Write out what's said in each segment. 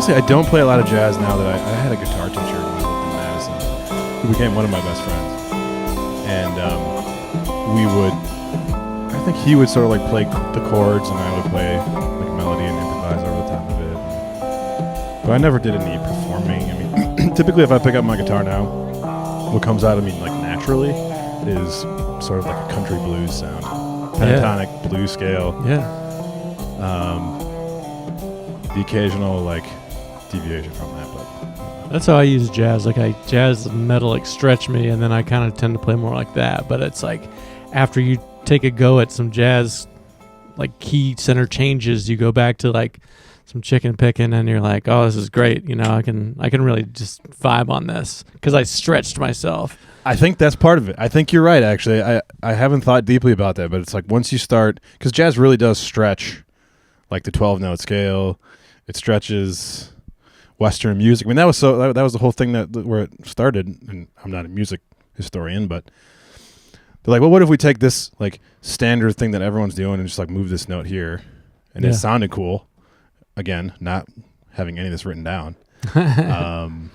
honestly, I don't play a lot of jazz now that I had a guitar teacher when I lived in Madison who became one of my best friends. And I think he would sort of like play the chords and I would play like melody and improvise over the top of it. But I never did any performing. I mean, typically if I pick up my guitar now, what comes out of me like naturally is sort of like a country blues sound. Pentatonic blues scale. Yeah. The occasional like deviation from that, but That's how I use jazz. Like jazz metal like stretch me, and then I kind of tend to play more like that. But it's like after you take a go at some jazz, like key center changes, you go back to like some chicken picking, and you're like, oh, this is great. You know, I can really just vibe on this because I stretched myself. I think that's part of it. I think you're right, actually. I haven't thought deeply about that, but it's like once you start, because jazz really does stretch, like the 12-note scale. It stretches Western music. I mean, that was the whole thing where it started. And I'm not a music historian, but they're like, well, what if we take this like standard thing that everyone's doing and just like move this note here, and it sounded cool. Again, not having any of this written down. And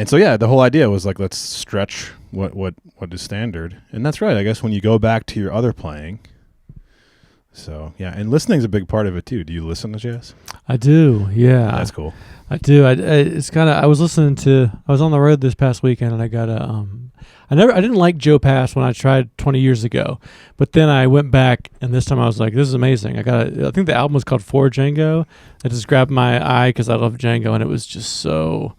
so the whole idea was like, let's stretch what is standard, and that's right. I guess when you go back to your other playing. So and listening's a big part of it too. Do you listen to jazz? I do. Yeah, that's cool. I do. It's kind of. I was on the road this past weekend, and I got a. I didn't like Joe Pass when I tried 20 years ago, but then I went back, and this time I was like, this is amazing. I think the album was called For Django. I just grabbed my eye because I love Django, and it was just so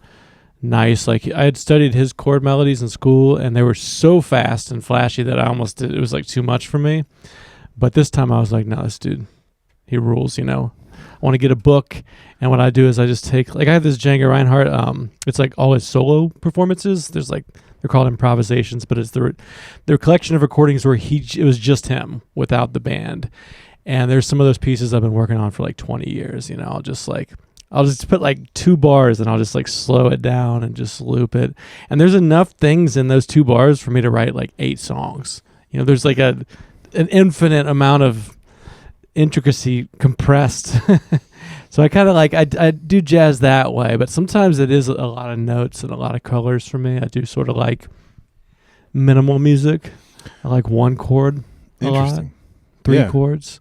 nice. Like I had studied his chord melodies in school, and they were so fast and flashy that it was like too much for me. But this time I was like, no, this dude, he rules, you know. I want to get a book, and what I do is I just take, like I have this Django Reinhardt, it's like all his solo performances. There's like, they're called improvisations, but it's their collection of recordings where it was just him without the band. And there's some of those pieces I've been working on for like 20 years, you know. I'll just put like 2 bars and I'll just like slow it down and just loop it. And there's enough things in those 2 bars for me to write like 8 songs. You know, there's like an infinite amount of intricacy compressed. So I kind of like, I do jazz that way, but sometimes it is a lot of notes and a lot of colors for me. I do sort of like minimal music. I like 1 chord a lot, 3 chords.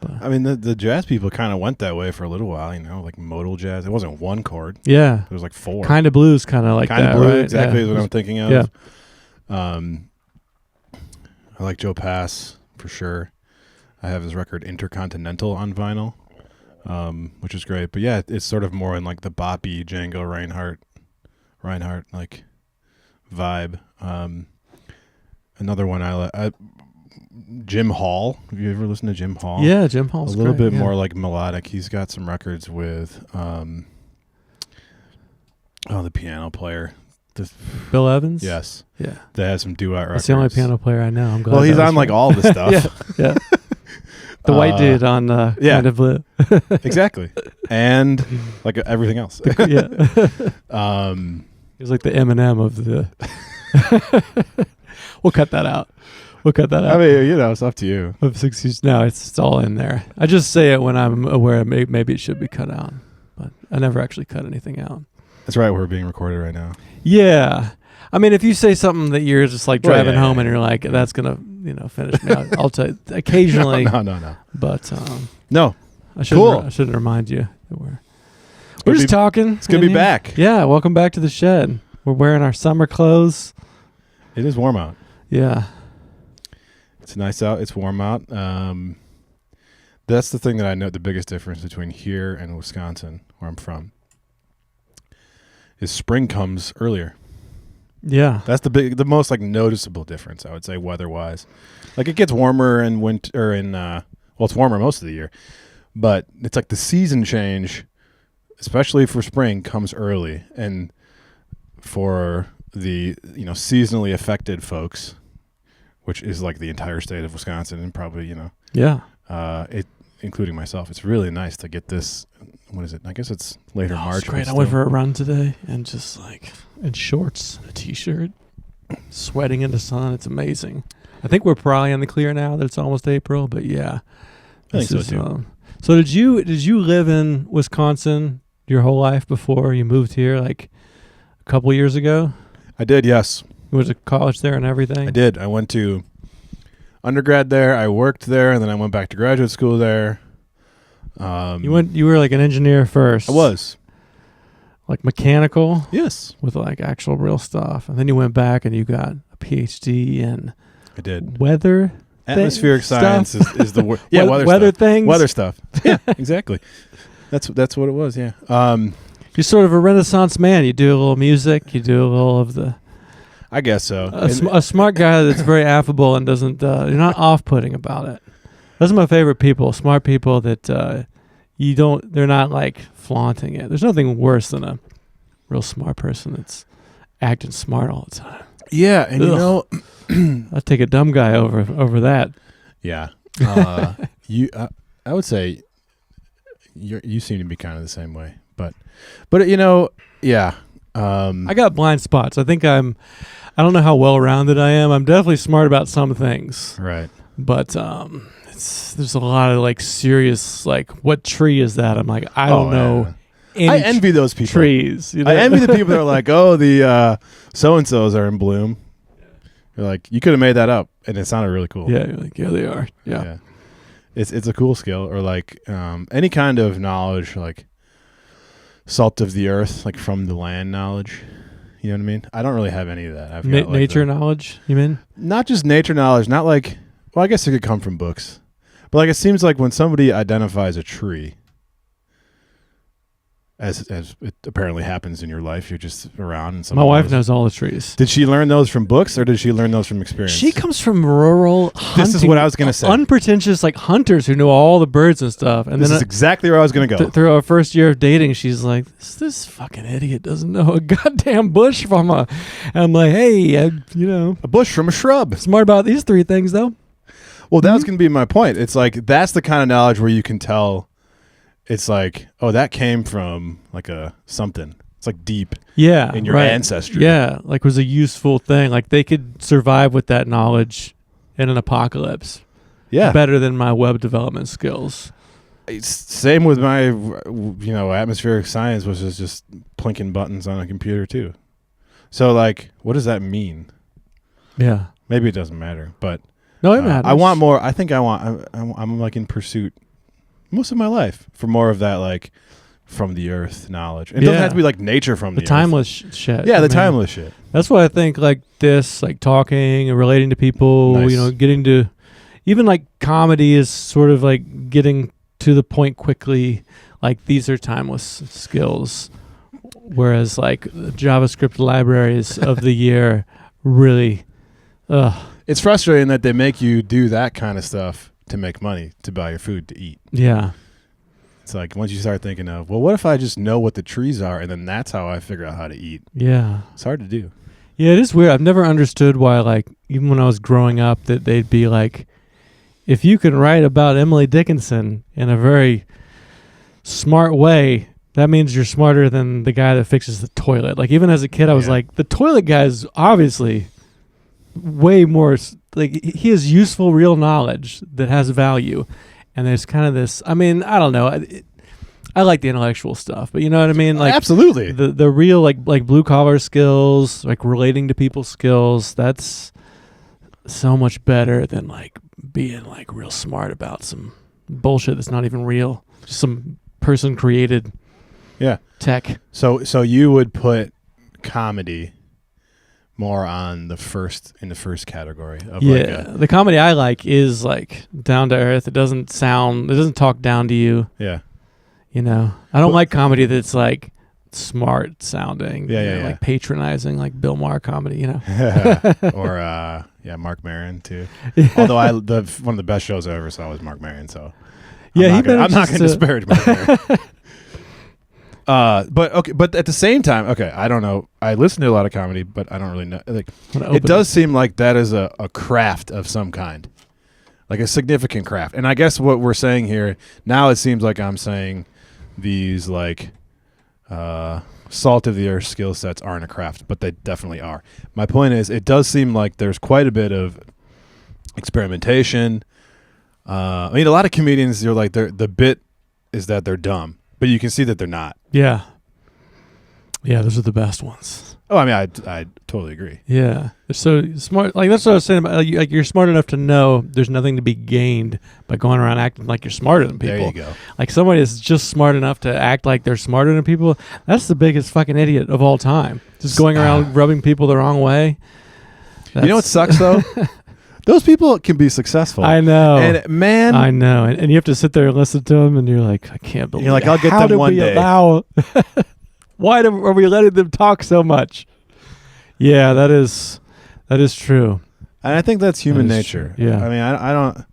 But I mean, the jazz people kind of went that way for a little while, you know, like modal jazz. It wasn't 1 chord. Yeah. It was like 4. Kind of blues, kind of like that, kind of blues, right? exactly is what I'm thinking of. Yeah. I like Joe Pass for sure. I have his record Intercontinental on vinyl, which is great. But it's sort of more in like the boppy Django Reinhardt like vibe. Another one I Jim Hall. Have you ever listened to Jim Hall? Yeah, Jim Hall's a little great, bit more like melodic. He's got some records with the piano player. Bill Evans? Yes. Yeah. That has some duet records. That's the only piano player I know. I'm glad. Well, he's on like all the stuff. yeah. The white dude on Kind of Blue. Exactly. And like everything else. Yeah. He's like the Eminem of the... We'll cut that out. I mean, you know, it's up to you. Of 60s. No, it's all in there. I just say it when I'm aware maybe it should be cut out. But I never actually cut anything out. That's right. We're being recorded right now. Yeah. I mean, if you say something that you're just like driving home and you're like, that's going to, finish me out, I'll tell you occasionally. No. But no. I shouldn't remind you that we're just talking. It's good to be back. Yeah. Welcome back to the shed. We're wearing our summer clothes. It is warm out. Yeah. It's nice out. It's warm out. That's the thing that I know the biggest difference between here and Wisconsin, where I'm from, is spring comes earlier. Yeah. That's the most like noticeable difference, I would say, weather-wise. Like it gets warmer in winter it's warmer most of the year, but it's like the season change, especially for spring, comes early. And for the, seasonally affected folks, which is like the entire state of Wisconsin and probably, including myself, it's really nice to get this. What is it? I guess it's later March. It's great. I went for a run today and just like in shorts, a t-shirt, sweating in the sun. It's amazing. I think we're probably in the clear now that it's almost April, but yeah. I think so too. So did you live in Wisconsin your whole life before you moved here, like a couple years ago? I did, yes. You went to college there and everything? I did. I went to undergrad there. I worked there, and then I went back to graduate school there. You were like an engineer first. I was. Like mechanical? Yes. With like actual real stuff. And then you went back and you got a Ph.D. in I did. weather. Atmospheric science is the word. Yeah, weather stuff. things. Weather stuff. Yeah, exactly. That's what it was. Yeah. You're sort of a Renaissance man. You do a little music. You do a little of the. I guess so. A smart guy that's very affable and doesn't. You're not off-putting about it. Those are my favorite people. Smart people that They're not like flaunting it. There's nothing worse than a real smart person that's acting smart all the time. Yeah, and Ugh. I'd take a dumb guy over that. Yeah. I would say you seem to be kind of the same way, but yeah. I got blind spots. I think I don't know how well rounded I am. I'm definitely smart about some things, right? But there's a lot of like serious like, what tree is that? I'm like, I don't know. I envy those people. Trees. You know? I envy the people that are like, oh, the so and so's are in bloom. You're like, you could have made that up, and it sounded really cool. Yeah, you're like, yeah, they are. Yeah. It's a cool skill, or like any kind of knowledge, like salt of the earth, like from the land knowledge. You know what I mean? I don't really have any of that. I've got, nature knowledge, you mean? Not just nature knowledge, not like, well, I guess it could come from books. But like, it seems like when somebody identifies a tree, as it apparently happens in your life, you're just around. And my wife knows all the trees. Did she learn those from books, or did she learn those from experience? She comes from rural hunting. This is what I was going to say. Unpretentious, like hunters who know all the birds and stuff. And this then is exactly where I was going to go. Through our first year of dating, she's like, this fucking idiot doesn't know a goddamn bush from a... And I'm like, hey, a bush from a shrub. Smart about these three things, though. Well, that was going to be my point. It's like, that's the kind of knowledge where you can tell... It's like, oh, that came from like a something. It's like deep in your ancestry. Yeah, like was a useful thing. Like they could survive with that knowledge in an apocalypse. Yeah. Better than my web development skills. It's same with my, atmospheric science, which is just plinking buttons on a computer too. So like, what does that mean? Yeah. Maybe it doesn't matter, but no, it matters. I want more. I think I'm like in pursuit most of my life for more of that, like from the earth knowledge. It doesn't have to be like nature from the earth. Timeless shit. Yeah, timeless shit. That's why I think like this, like talking and relating to people, nice. Getting to even like comedy is sort of like getting to the point quickly. Like these are timeless skills. Whereas like JavaScript libraries of the year really, it's frustrating that they make you do that kind of stuff to make money, to buy your food, to eat. Yeah. It's like once you start thinking of, well, what if I just know what the trees are and then that's how I figure out how to eat? Yeah. It's hard to do. Yeah, it is weird. I've never understood why, like, even when I was growing up, that they'd be like, if you can write about Emily Dickinson in a very smart way, that means you're smarter than the guy that fixes the toilet. Like, even as a kid, I was like, the toilet guy is obviously way more, like, he has useful, real knowledge that has value. And there's kind of this, I mean, I don't know. I like the intellectual stuff, but you know what I mean? Like, absolutely. The real, like blue collar skills, like relating to people skills, that's so much better than like being like real smart about some bullshit that's not even real. Just some person created tech. So you would put comedy more on the first category of the comedy I like is like down to earth. It doesn't talk down to you. Yeah. You know, I don't like comedy that's like smart sounding. Yeah. Like patronizing, like Bill Maher comedy, you know. Or Mark Maron too. Yeah. Although one of the best shows I ever saw was Mark Maron, so I'm not going to disparage Mark Maron. But at the same time, I don't know. I listen to a lot of comedy, but I don't really know. Like, it does seem like that is a craft of some kind, like a significant craft. And I guess what we're saying here now, it seems like I'm saying these like salt of the earth skill sets aren't a craft, but they definitely are. My point is, it does seem like there's quite a bit of experimentation. I mean, a lot of comedians, you're like, the bit is that they're dumb. but you can see that they're not. Yeah. Yeah, those are the best ones. Oh, I mean, I totally agree. Yeah. They're so smart. Like, that's what I was saying about, like, you're smart enough to know there's nothing to be gained by going around acting like you're smarter than people. There you go. Like, somebody is just smart enough to act like they're smarter than people. That's the biggest fucking idiot of all time. Just going around rubbing people the wrong way. You know what sucks, though? Those people can be successful. I know. And, man. I know. And you have to sit there and listen to them, and you're like, I can't believe it. You're like, I'll get them one day. Why are we letting them talk so much? Yeah, that is true. And I think that's human nature. True. Yeah. I mean, I don't,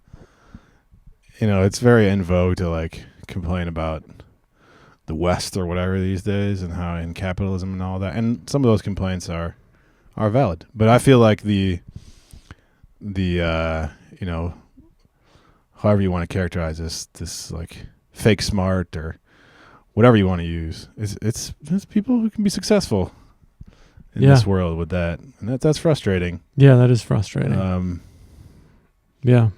it's very in vogue to like complain about the West or whatever these days and how in capitalism and all that. And some of those complaints are valid. But I feel like the however you want to characterize this like fake smart or whatever you want to use, it's people who can be successful in this world with that, and that's frustrating. Yeah, that is frustrating. Yeah,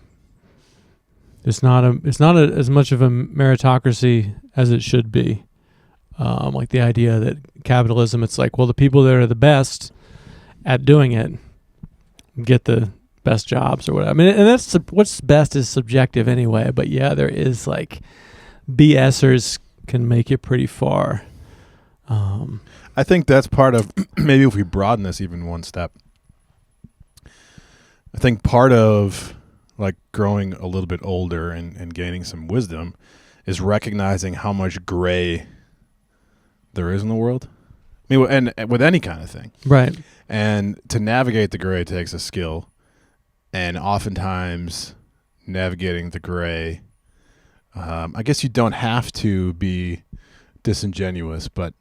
it's not as much of a meritocracy as it should be. Like the idea that capitalism, it's like, well, the people that are the best at doing it get the best jobs or whatever. I mean, and that's what's best is subjective anyway. But yeah, there is like BSers can make it pretty far. I think that's part of, maybe if we broaden this even one step, I think part of like growing a little bit older and gaining some wisdom is recognizing how much gray there is in the world. I mean, and with any kind of thing. Right. And to navigate the gray takes a skill. And oftentimes navigating the gray, I guess you don't have to be disingenuous, but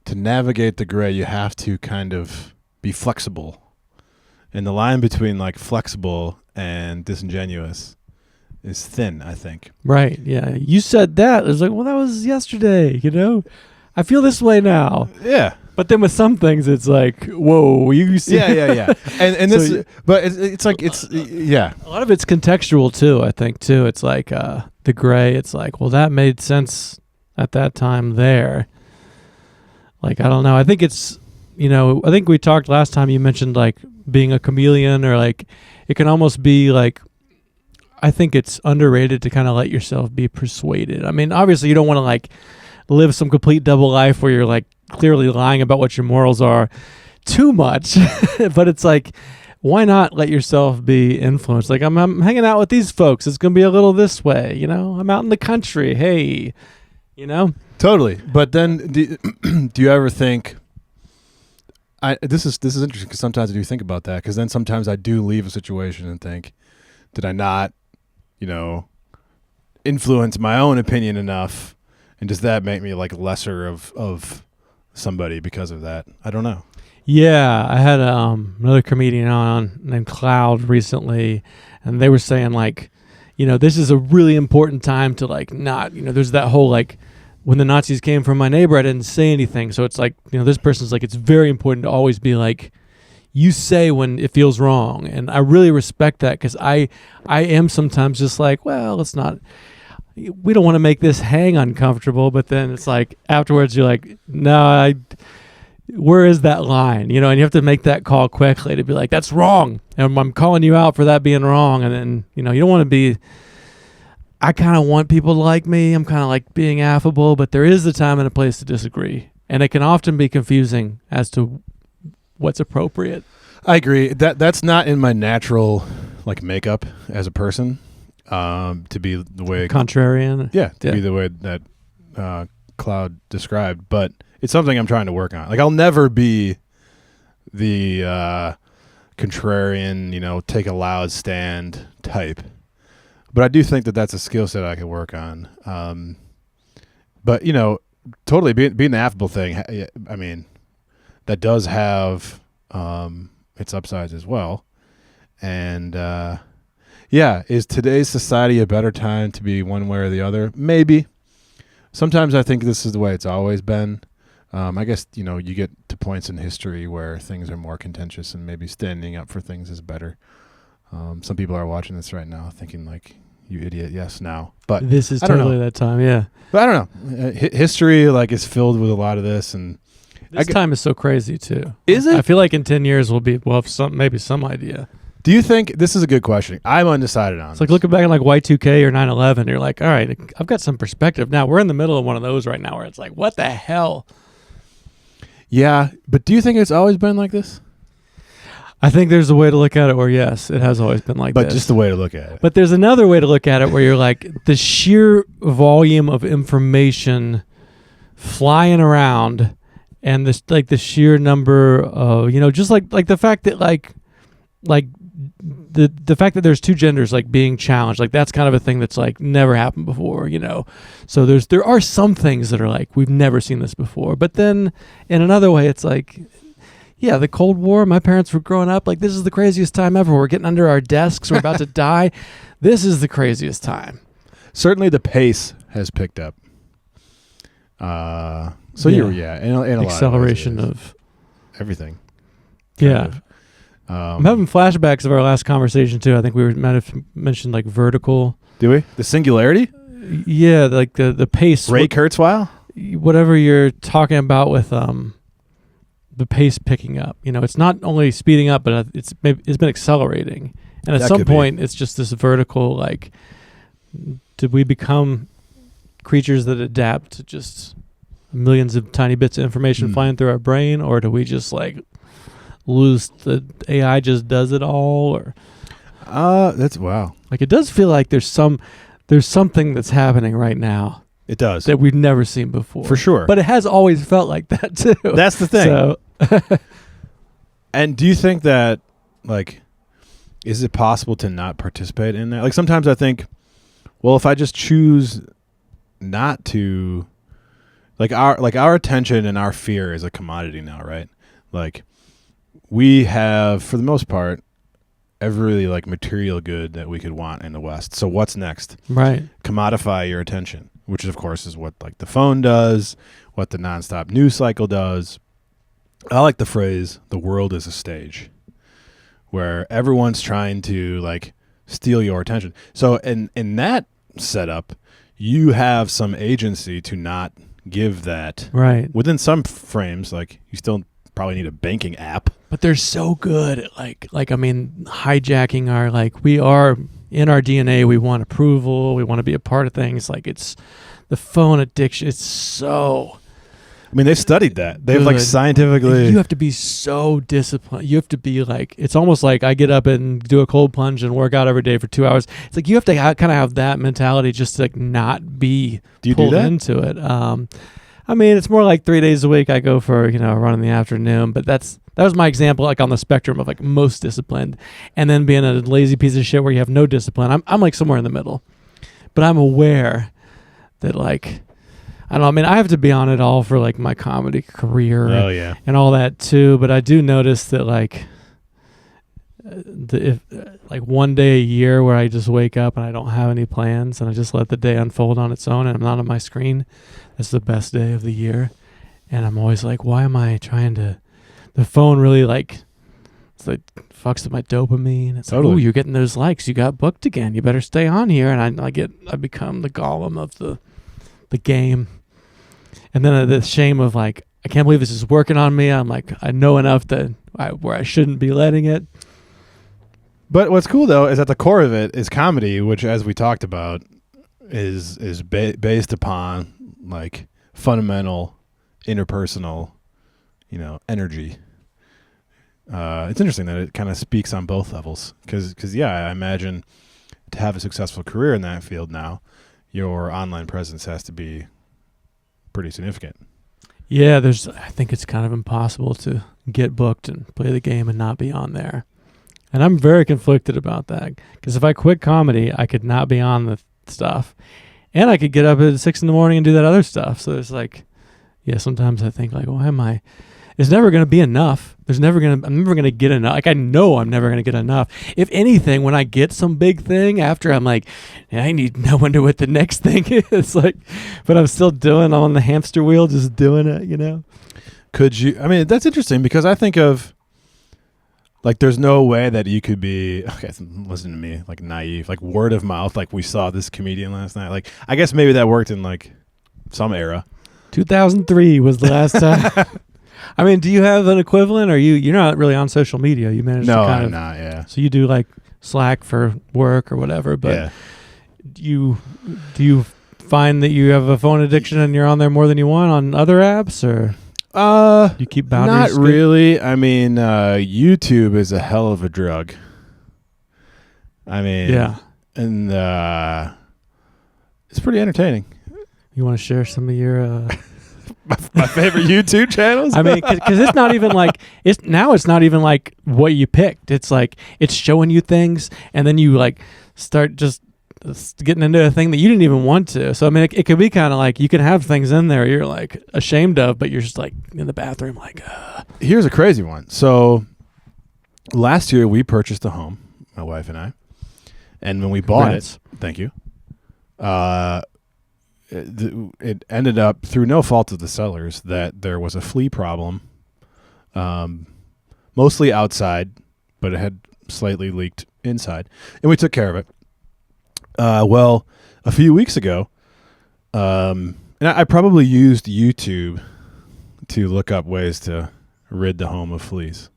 to navigate the gray, you have to kind of be flexible. And the line between like flexible and disingenuous is thin, I think. Right. Yeah. You said that. It was like, well, that was yesterday, I feel this way now. Yeah. But then with some things, it's like, whoa, you see. Yeah. And this, but it's like, yeah. A lot of it's contextual too, I think, too. It's like the gray, it's like, well, that made sense at that time there. Like, I don't know. I think it's, I think we talked last time, you mentioned like being a chameleon, or like it can almost be like, I think it's underrated to kind of let yourself be persuaded. I mean, obviously you don't want to like live some complete double life where you're like clearly lying about what your morals are too much, but it's like, why not let yourself be influenced? Like, I'm hanging out with these folks. It's going to be a little this way, I'm out in the country. Hey, Totally. But then do you ever think, this is interesting because sometimes I do think about that, because then sometimes I do leave a situation and think, did I not, influence my own opinion enough? And does that make me like lesser of somebody because of that? I don't know. Yeah, I had another comedian on named Cloud recently, and they were saying like, this is a really important time to like not, there's that whole like, when the Nazis came from my neighbor, I didn't say anything. So it's like, this person's like, it's very important to always be like, you say when it feels wrong. And I really respect that, because I am sometimes just like, well, it's not, we don't want to make this hang uncomfortable. But then it's like afterwards you're like, no, where is that line? And you have to make that call quickly to be like, that's wrong. And I'm calling you out for that being wrong. And then, you don't want to be, I kind of want people to like me. I'm kind of like being affable, but there is a time and a place to disagree. And it can often be confusing as to what's appropriate. I agree. That's not in my natural like makeup as a person, to be the way contrarian. Be the way that Cloud described, but it's something I'm trying to work on. Like, I'll never be the contrarian, take a loud stand type. But I do think that that's a skill set I can work on. But, totally being the affable thing, I mean, that does have its upsides as well. And, is today's society a better time to be one way or the other? Maybe. Sometimes I think this is the way it's always been. I guess, you get to points in history where things are more contentious and maybe standing up for things is better. Some people are watching this right now thinking like, you idiot. Yes, now. But This is I don't totally know. that time. Yeah. But I don't know. History like is filled with a lot of this, and This time is so crazy too. Is it? I feel like in 10 years we'll have maybe some idea. do you think this is a good question? I'm undecided on. It's like looking back on like Y2K or 9/11. You're like, all right, I've got some perspective now. We're in the middle of one of those right now, where it's like, what the hell? Yeah, but do you think it's always been like this? I think there's a way to look at it where yes, it has always been like But this. just the way to look at it. But there's another way to look at it where you're like the sheer volume of information flying around, and this like the sheer number of just like the fact that like the fact that there's two genders like being challenged, like that's kind of a thing that's like never happened before. So there are some things that are like we've never seen this before. But then in another way, it's like. Yeah, the Cold War, my parents were growing up, like, this is the craziest time ever. We're getting under our desks. We're about to die. This is the craziest time. Certainly the pace has picked up. So Yeah. in a Acceleration lot of everything. Yeah. Kind of. I'm having flashbacks of our last conversation, too. I think we might have mentioned, like, vertical. Do we? The singularity? Yeah, like the pace. Ray Kurzweil? Whatever you're talking about with the pace picking up. It's not only speeding up, but it's been accelerating. And at That some could be. point, it's just this vertical, like, did we become creatures that adapt to just millions of tiny bits of information flying through our brain, or do we just, like, lose the AI just does it all? Or That's wow. like, it does feel like there's something that's happening right now It does. that we've never seen before. For sure. But it has always felt like that, too. That's the thing. So, And do you think that, like, is it possible to not participate in that? Like, sometimes I think, well, if I just choose not to, our attention and our fear is a commodity now, right? Like, we have, for the most part, every like material good that we could want in the West. So what's next? right. Commodify your attention, which of course is what like the phone does, what the nonstop news cycle does. I like the phrase, the world is a stage, where everyone's trying to like steal your attention. So in that setup, you have some agency to not give that Right. within some frames. Like you still probably need a banking app. But they're so good at hijacking our, like, we are in our DNA, we want approval, we want to be a part of things. Like, it's the phone addiction. It's so I mean, they studied that. They've like good. scientifically. You have to be so disciplined. You have to be like, it's almost like I get up and do a cold plunge and work out every day for 2 hours. It's like you have to kind of have that mentality just to like not be Do you pulled do that? into it. I mean, it's more like 3 days a week I go for, a run in the afternoon, but that was my example, like on the spectrum of like most disciplined, and then being a lazy piece of shit where you have no discipline. I'm like somewhere in the middle, but I'm aware that like, I don't know. I mean, I have to be on it all for like my comedy career Oh yeah. and all that too. But I do notice that like, if like one day a year where I just wake up and I don't have any plans and I just let the day unfold on its own and I'm not on my screen, that's the best day of the year. And I'm always like, why am I trying to? The phone really like, it's like fucks with my dopamine. It's Totally. like, oh, you're getting those likes. You got booked again. You better stay on here. And I become the golem of the game. And then the shame of like, I can't believe this is working on me. I'm like, I know enough where I shouldn't be letting it. But what's cool though is at the core of it is comedy, which, as we talked about, is based upon like fundamental interpersonal, energy. It's interesting that it kind of speaks on both levels because yeah, I imagine to have a successful career in that field now, your online presence has to be pretty significant. Yeah, I think it's kind of impossible to get booked and play the game and not be on there. And I'm very conflicted about that because if I quit comedy, I could not be on the stuff, and I could get up at 6 a.m. and do that other stuff. So there's like, yeah, sometimes I think like, why am I? It's never going to be enough. I'm never going to get enough. Like I know I'm never going to get enough. If anything, when I get some big thing after, I'm like, yeah, I need to wonder what the next thing is. Like, but I'm still I'm on the hamster wheel, just doing it. Could you? I mean, that's interesting because I think of Like, there's no way that you could be, okay, listen to me, like naive, like word of mouth, like we saw this comedian last night. Like, I guess maybe that worked in like some era. 2003 was the last time. I mean, do you have an equivalent, or you're not really on social media? You manage to kind I'm of, not, yeah. So you do like Slack for work or whatever, but Yeah. do you find that you have a phone addiction and you're on there more than you want on other apps, or you keep boundaries? Not really. I mean, YouTube is a hell of a drug. I mean, yeah. And it's pretty entertaining. You want to share some of your my favorite YouTube channels? I mean, because it's not even like it's not even like what you picked. It's like it's showing you things, and then you like start just getting into a thing that you didn't even want to. So I mean, it could be kind of like you can have things in there you're like ashamed of, but you're just like in the bathroom like. Here's a crazy one. So last year we purchased a home, my wife and I, and when we bought it, thank you. It ended up through no fault of the sellers that there was a flea problem, mostly outside, but it had slightly leaked inside, and we took care of it. Well, a few weeks ago, and I probably used YouTube to look up ways to rid the home of fleas,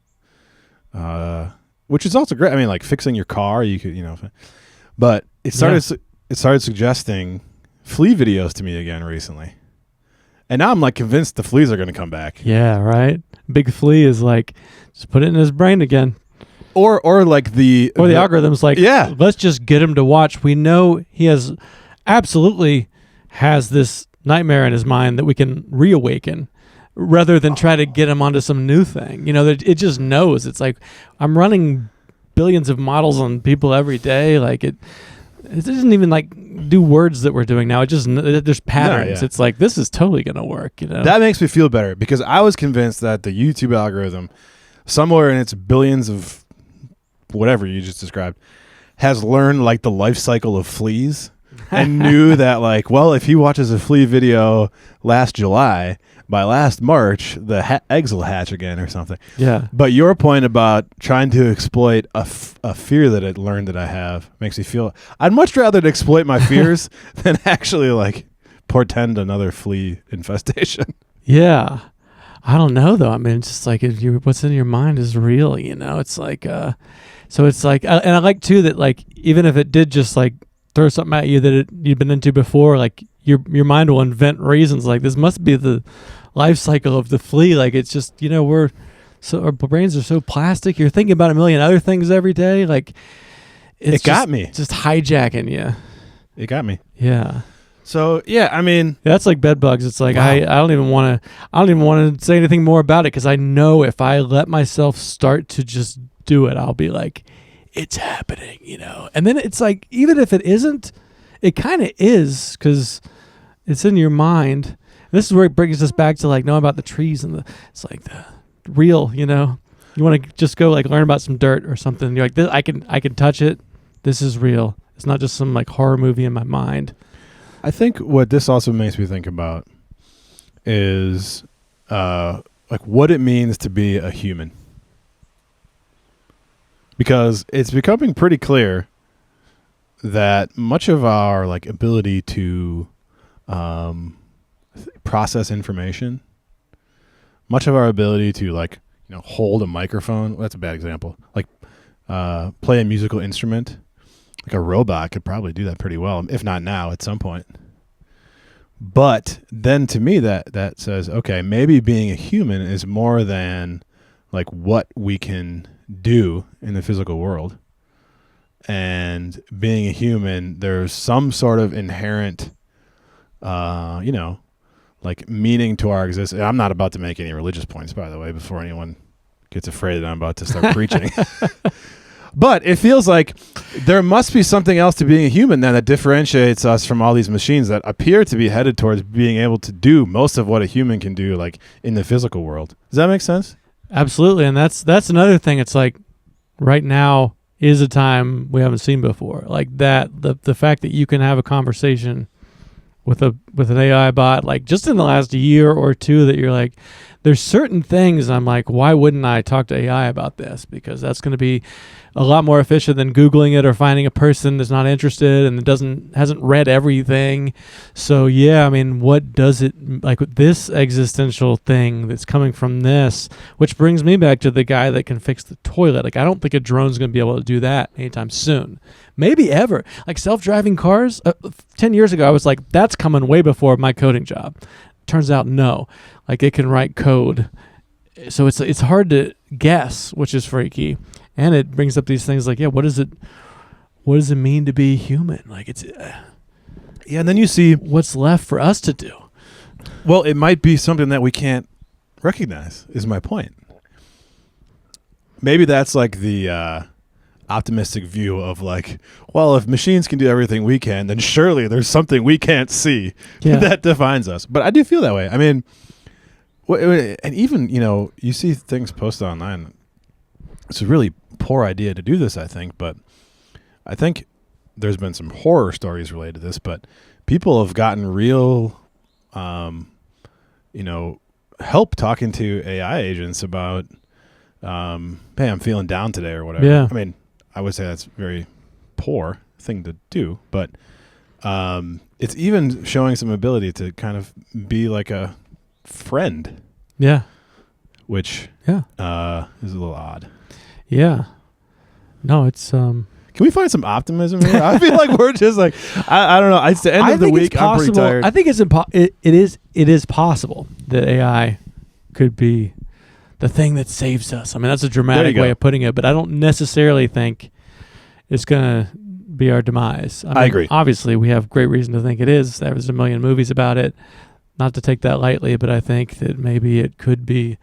which is also great. I mean, like fixing your car, you could, but it started suggesting flea videos to me again recently, and now I'm like convinced the fleas are going to come back. Yeah, right. Big flea is like just put it in his brain again. Or like the algorithm's like, yeah, let's just get him to watch. We know he absolutely has this nightmare in his mind that we can reawaken, rather than try to get him onto some new thing. It just knows. It's like I'm running billions of models on people every day. Like it doesn't even like do words that we're doing now. It just there's patterns. No, yeah. It's like this is totally gonna work. That makes me feel better because I was convinced that the YouTube algorithm, somewhere in its billions of whatever you just described, has learned like the life cycle of fleas and knew that like, well, if he watches a flea video last July, by last March, the eggs will hatch again or something. Yeah. But your point about trying to exploit a fear that it learned that I have makes me feel I'd much rather exploit my fears than actually like portend another flea infestation. Yeah. I don't know though. I mean, it's just like what's in your mind is real, It's like, so it's like, and I like too that like even if it did just like throw something at you that you'd been into before, like your mind will invent reasons like this must be the life cycle of the flea. Like it's just our brains are so plastic. You're thinking about a million other things every day. Like it got me, just hijacking you. It got me. Yeah. So yeah, I mean that's like bed bugs. It's like wow. I don't even want to say anything more about it because I know if I let myself start to just do it, I'll be like, it's happening, And then it's like even if it isn't, it kind of is because it's in your mind. And this is where it brings us back to like knowing about the trees and it's like the real, You want to just go like learn about some dirt or something. You're like, this, I can touch it. This is real. It's not just some like horror movie in my mind. I think what this also makes me think about is like what it means to be a human. Because it's becoming pretty clear that much of our like ability to process information, much of our ability to like, hold a microphone, that's a bad example, like play a musical instrument, like a robot could probably do that pretty well, if not now, at some point. But then to me that says, okay, maybe being a human is more than like what we can do in the physical world. And being a human, there's some sort of inherent, like meaning to our existence. I'm not about to make any religious points, by the way, before anyone gets afraid that I'm about to start preaching. But it feels like there must be something else to being a human then that differentiates us from all these machines that appear to be headed towards being able to do most of what a human can do, like in the physical world. Does that make sense? Absolutely. And that's another thing. It's like right now is a time we haven't seen before. Like that, the fact that you can have a conversation with with an AI bot, like just in the last year or two, that you're like, there's certain things I'm like, why wouldn't I talk to AI about this? Because that's going to be a lot more efficient than Googling it or finding a person that's not interested and hasn't read everything. So yeah, I mean, what does it, like this existential thing that's coming from this, which brings me back to the guy that can fix the toilet. Like, I don't think a drone's going to be able to do that anytime soon. Maybe ever. Like self-driving cars, 10 years ago, I was like, that's coming way before my coding job. Turns out, no. Like, it can write code. So it's hard to guess, which is freaky. And it brings up these things like, yeah, what does it mean to be human? Like, it's Yeah, and then you see what's left for us to do. Well, it might be something that we can't recognize, is my point. Maybe that's like the optimistic view of like, well, if machines can do everything we can, then surely there's something we can't see that defines us. But I do feel that way. I mean, and even, you see things posted online. It's a really poor idea to do this, I think, but I think there's been some horror stories related to this, but people have gotten real, help talking to AI agents about, hey, I'm feeling down today or whatever. Yeah. I mean, I would say that's a very poor thing to do, but it's even showing some ability to kind of be like a friend. Yeah. Which is a little odd. Yeah. No, it's Can we find some optimism here? I feel like we're just like I don't know. It's the end of the week. I'm pretty tired. I think it is possible that AI could be the thing that saves us. I mean, that's a dramatic way of putting it, but I don't necessarily think it's going to be our demise. I agree. Obviously, we have great reason to think it is. There's a million movies about it. Not to take that lightly, but I think that maybe it could be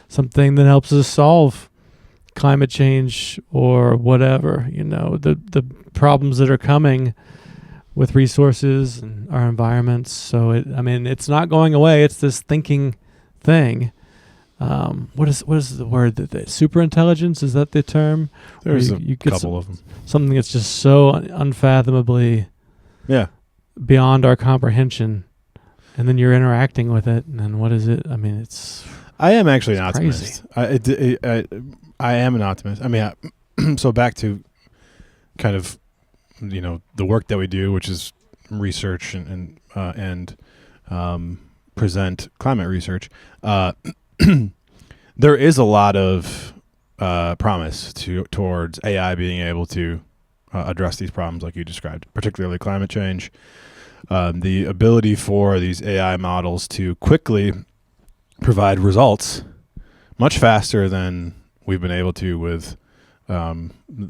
something that helps us solve climate change or whatever, the problems that are coming with resources and our environments. So it's not going away. It's this thinking thing. What is the word that super intelligence? Is that the term? There's a couple of them. Something that's just so unfathomably beyond our comprehension. And then you're interacting with it, and then what is it? I mean, I am actually an optimist. I am an optimist. I mean, so back to kind of, the work that we do, which is research and present climate research. There is a lot of promise towards AI being able to address these problems like you described, particularly climate change. The ability for these AI models to quickly provide results much faster than we've been able to with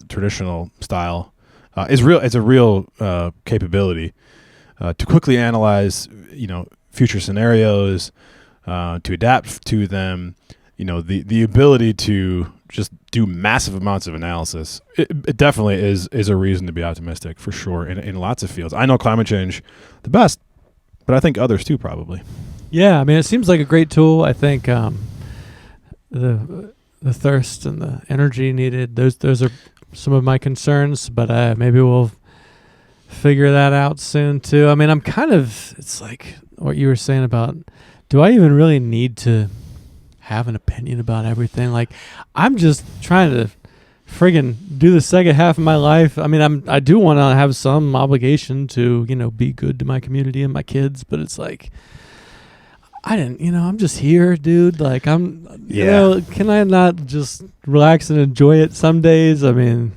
traditional style is real. It's a real capability to quickly analyze, future scenarios, to adapt to them. The ability to just do massive amounts of analysis. It definitely is a reason to be optimistic for sure in lots of fields. I know climate change the best, but I think others too probably. Yeah, I mean, it seems like a great tool. I think the thirst and the energy needed, those are some of my concerns, but maybe we'll figure that out soon too. I mean, it's like what you were saying about, do I even really need to have an opinion about everything? Like, I'm just trying to friggin' do the second half of my life. I mean, I do want to have some obligation to, be good to my community and my kids, but it's like, I'm just here, dude. Like, can I not just relax and enjoy it some days? I mean,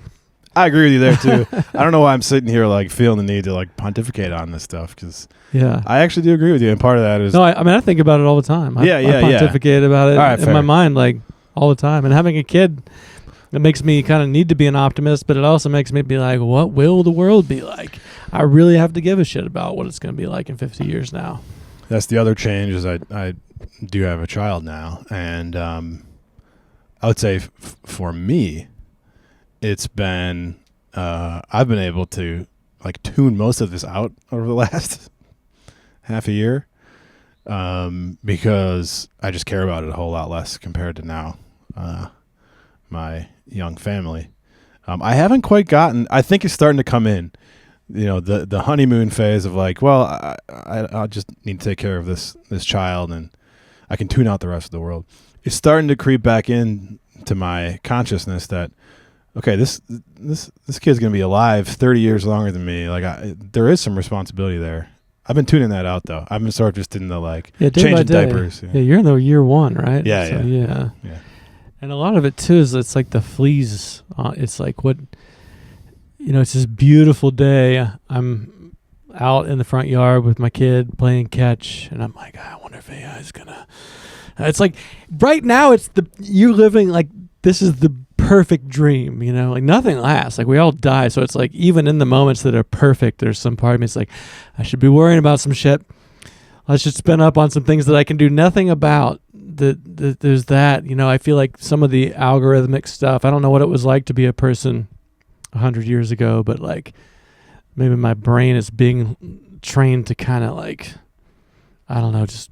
I agree with you there too. I don't know why I'm sitting here like feeling the need to like pontificate on this stuff, because I actually do agree with you, and part of that is I think about it all the time. I pontificate about it in my mind like all the time, and having a kid, it makes me kind of need to be an optimist, but it also makes me be like, what will the world be like? I really have to give a shit about what it's going to be like in 50 years now. That's the other change, is I do have a child now, and I would say for me, it's been I've been able to like tune most of this out over the last half a year, because I just care about it a whole lot less compared to now. My young family, I haven't quite gotten. I think it's starting to come in. the honeymoon phase of like, well, I just need to take care of this child and I can tune out the rest of the world. It's starting to creep back in to my consciousness that, okay, this kid's going to be alive 30 years longer than me. Like there is some responsibility there. I've been tuning that out though. I've been sort of just in the like changing diapers. Yeah, you're in the year 1, right? Yeah, yeah. And a lot of it too is it's like the fleas. It's like what, it's this beautiful day. I'm out in the front yard with my kid playing catch, and I'm like, I wonder if AI is gonna. It's like right now, you living like this is the perfect dream. Like nothing lasts. Like we all die, so it's like even in the moments that are perfect, there's some part of me. It's like I should be worrying about some shit. I should spin up on some things that I can do nothing about. There's that. I feel like some of the algorithmic stuff. I don't know what it was like to be a person 100 years ago, but like maybe my brain is being trained to kind of like, I don't know, just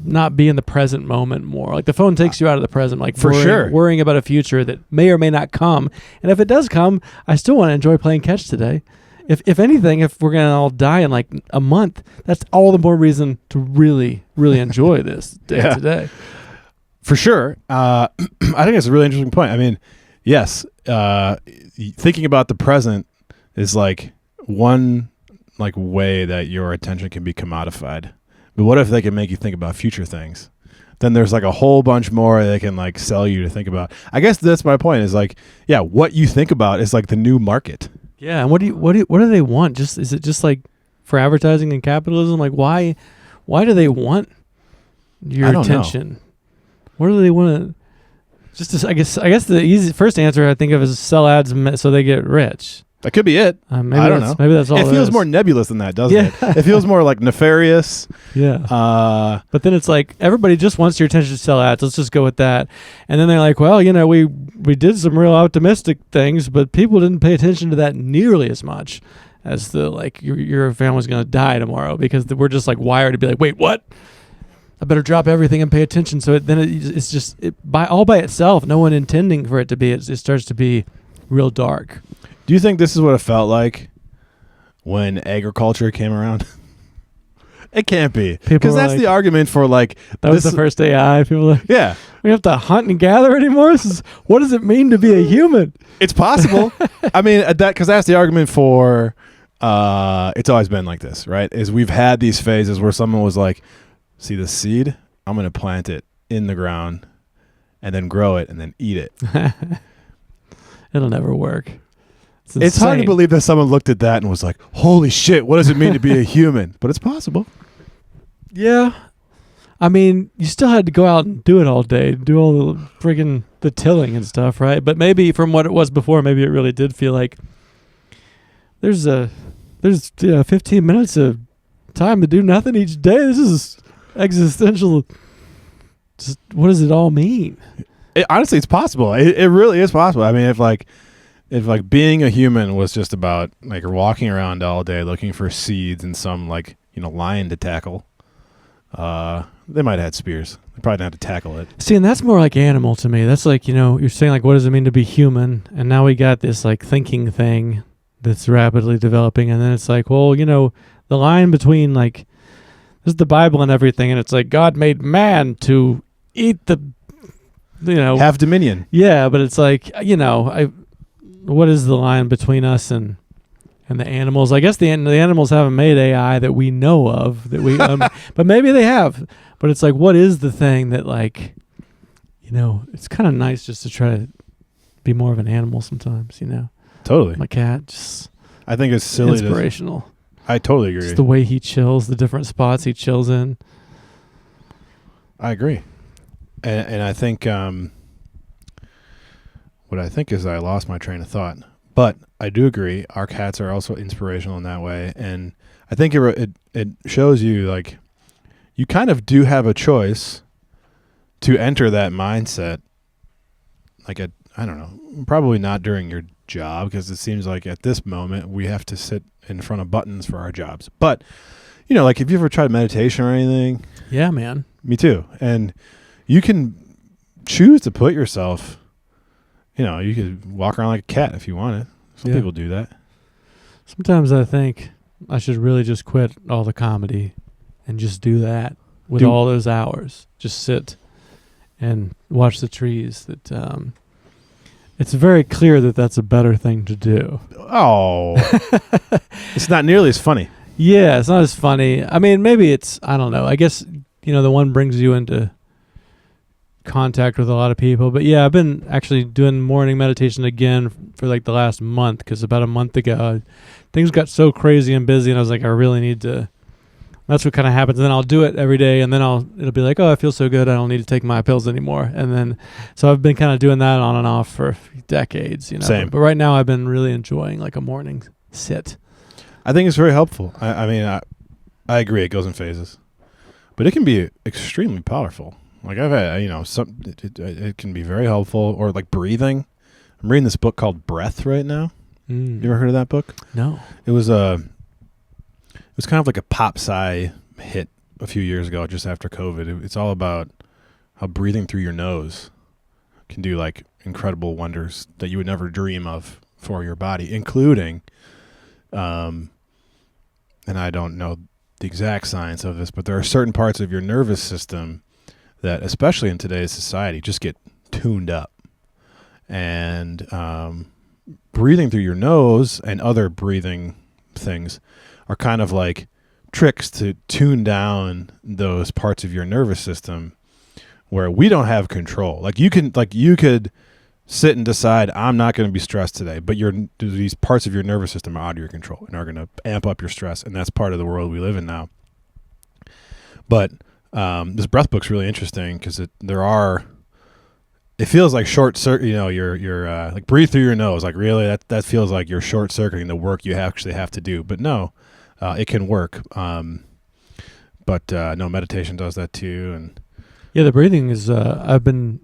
not be in the present moment more. Like the phone takes you out of the present, like worrying about a future that may or may not come. And if it does come, I still want to enjoy playing catch today. If anything, if we're going to all die in like a month, that's all the more reason to really, really enjoy this day today. For sure. I think it's a really interesting point. I mean, yes, thinking about the present is like one like way that your attention can be commodified. But what if they can make you think about future things? Then there's like a whole bunch more they can like sell you to think about. I guess that's my point is like, yeah, what you think about is like the new market. Yeah, and what do they want? Is it just like for advertising and capitalism? Like why do they want your attention? Know. What do they want to? I guess the easy first answer I think of is sell ads so they get rich. That could be it. I don't know. Maybe that's all. It feels more nebulous than that, doesn't it? It feels more like nefarious. Yeah. But then it's like everybody just wants your attention to sell ads. Let's just go with that. And then they're like, well, we did some real optimistic things, but people didn't pay attention to that nearly as much as the like your family's going to die tomorrow because we're just like wired to be like, wait, what? I better drop everything and pay attention. So it's just by itself, no one intending for it to be. It starts to be real dark. Do you think this is what it felt like when agriculture came around? It can't be. Because that's like, the argument for like... That was the first AI. People were like, yeah. We have to hunt and gather anymore? What does it mean to be a human? It's possible. I mean, because that's the argument for... it's always been like this, right? Is we've had these phases where someone was like, see the seed? I'm going to plant it in the ground and then grow it and then eat it. It'll never work. It's hard to believe that someone looked at that and was like, holy shit, what does it mean to be a human? But it's possible. Yeah. I mean, you still had to go out and do it all day, do all the friggin' the tilling and stuff, right? But maybe from what it was before, maybe it really did feel like there's 15 minutes of time to do nothing each day. This is existential. Just, what does it all mean? Honestly, it's possible. It really is possible. I mean, if being a human was just about like walking around all day looking for seeds and some like, lion to tackle, they might have had spears. They probably didn't have to tackle it. See, and that's more like animal to me. That's like, you're saying like, what does it mean to be human? And now we got this like thinking thing that's rapidly developing. And then it's like, well, the line between like, this is the Bible and everything. And it's like, God made man to eat the, have dominion. Yeah. But it's like, what is the line between us and the animals? I guess the animals haven't made AI that we know of that we, but maybe they have. But it's like, what is the thing that like, it's kind of nice just to try to be more of an animal sometimes. Totally. My cat just. I think it's silly. Inspirational. I totally agree. Just the way he chills, the different spots he chills in. I agree, and I think. What I think is I lost my train of thought, but I do agree. Our cats are also inspirational in that way, and I think it shows you like you kind of do have a choice to enter that mindset. Like I don't know, probably not during your job because it seems like at this moment we have to sit in front of buttons for our jobs. But like have you ever tried meditation or anything? Yeah, man. Me too. And you can choose to put yourself. You could walk around like a cat if you wanted. Some people do that. Sometimes I think I should really just quit all the comedy and just do that with all those hours. Just sit and watch the trees. That it's very clear that that's a better thing to do. Oh, it's not nearly as funny. Yeah, it's not as funny. I mean, maybe it's, I don't know. I guess, the one brings you into contact with a lot of people. But yeah, I've been actually doing morning meditation again for like the last month, because about a month ago, things got so crazy and busy, and I was like, I really need to. That's what kind of happens. And then I'll do it every day, and then it'll be like, oh, I feel so good, I don't need to take my pills anymore. And then, so I've been kind of doing that on and off for decades, Same. But right now, I've been really enjoying like a morning sit. I think it's very helpful. I mean, I agree. It goes in phases, but it can be extremely powerful. Like I've had, it can be very helpful. Or like breathing. I'm reading this book called Breath right now. You ever heard of that book? No. It was kind of like a pop sci hit a few years ago, just after COVID. It's all about how breathing through your nose can do like incredible wonders that you would never dream of for your body, including, and I don't know the exact science of this, but there are certain parts of your nervous system that, especially in today's society, just get tuned up. And breathing through your nose and other breathing things are kind of like tricks to tune down those parts of your nervous system where we don't have control. Like you could sit and decide, I'm not going to be stressed today, but these parts of your nervous system are out of your control and are going to amp up your stress, and that's part of the world we live in now. But this breath book's really interesting because it feels like short circuit. You're like breathe through your nose. Like really, that feels like you're short circuiting the work you actually have to do. But no, it can work. But meditation does that too. And yeah, the breathing is. I've been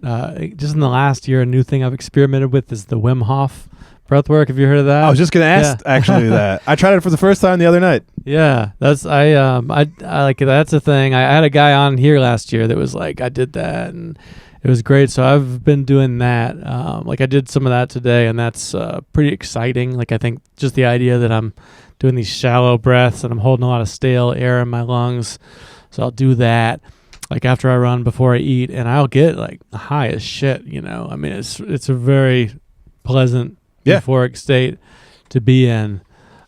just in the last year. A new thing I've experimented with is the Wim Hof breath work. Have you heard of that? I was just gonna ask actually that. I tried it for the first time the other night. Yeah, I like that's a thing. I had a guy on here last year that was like, I did that and it was great. So I've been doing that. Like I did some of that today, and that's pretty exciting. Like I think just the idea that I'm doing these shallow breaths and I'm holding a lot of stale air in my lungs. So I'll do that like after I run, before I eat, and I'll get like high as shit. I mean, it's a very pleasant euphoric state to be in.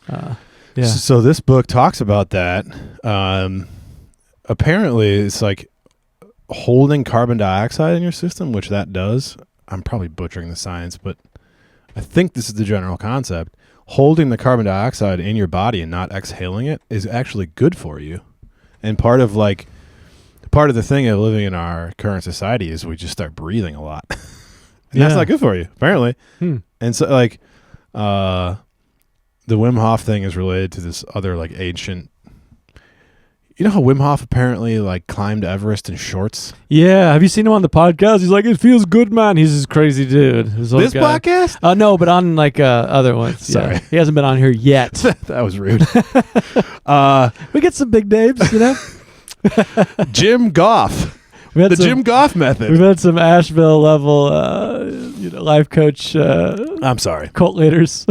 Yeah. So this book talks about that. Apparently, it's like holding carbon dioxide in your system, which that does. I'm probably butchering the science, but I think this is the general concept. Holding the carbon dioxide in your body and not exhaling it is actually good for you. And part of the thing of living in our current society is we just start breathing a lot. And that's not good for you, apparently. And so like the Wim Hof thing is related to this other like ancient. You know how Wim Hof apparently like climbed Everest in shorts? Yeah, have you seen him on the podcast? He's like, it feels good, man. He's this crazy dude. This podcast? No, but on like other ones. Sorry. Yeah. He hasn't been on here yet. That was rude. We get some big names, Jim Goff. Jim Goff method. We've had some Asheville level, life coach. I'm sorry. Cult leaders.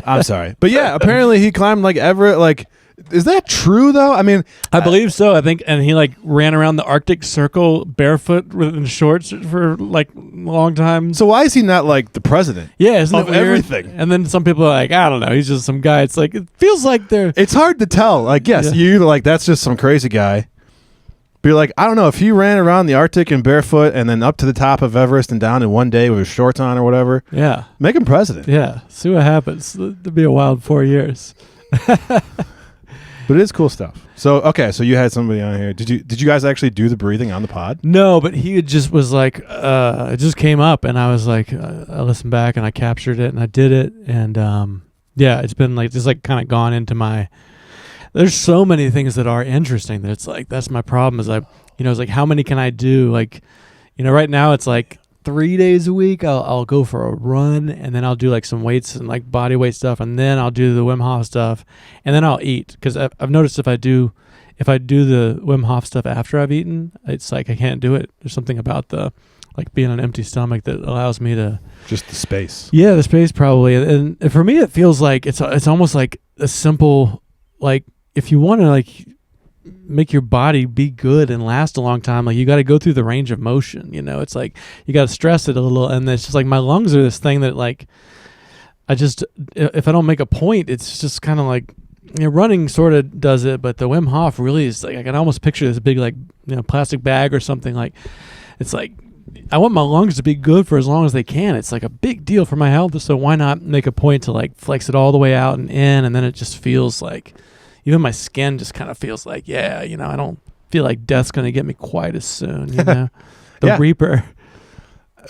I'm sorry, but yeah, apparently he climbed like Everest. Like, is that true though? I mean, I believe so. I think, and he like ran around the Arctic Circle barefoot in shorts for like a long time. So why is he not like the president? Yeah, isn't of it weird? Everything? And then some people are like, I don't know, he's just some guy. It's like it feels like they're. It's hard to tell. Like, yes, you either like that's just some crazy guy. But you're like, I don't know, if he ran around the Arctic and barefoot and then up to the top of Everest and down in one day with his shorts on or whatever. Yeah. Make him president. Yeah. See what happens. It'll be a wild 4 years. But it is cool stuff. So, okay, so you had somebody on here. Did you guys actually do the breathing on the pod? No, but he just was like, it just came up, and I was like, I listened back and I captured it and I did it. And it's been like, just like kind of gone into my. There's so many things that are interesting that it's like, that's my problem is it's like, how many can I do? Like, right now it's like 3 days a week. I'll go for a run, and then I'll do like some weights and like body weight stuff. And then I'll do the Wim Hof stuff, and then I'll eat. Cause I've noticed if I do the Wim Hof stuff after I've eaten, it's like, I can't do it. There's something about the, like being on an empty stomach that allows me to just the space. Yeah. The space probably. And for me, it feels like it's almost like a simple, like, if you want to like make your body be good and last a long time, like you got to go through the range of motion. It's like you got to stress it a little, and it's just like my lungs are this thing that like if I don't make a point, it's just kind of like running sort of does it, but the Wim Hof really is like I can almost picture this big like plastic bag or something. Like it's like I want my lungs to be good for as long as they can. It's like a big deal for my health, so why not make a point to like flex it all the way out and in, and then it just feels like even my skin just kind of feels like I don't feel like death's gonna get me quite as soon. The Reaper.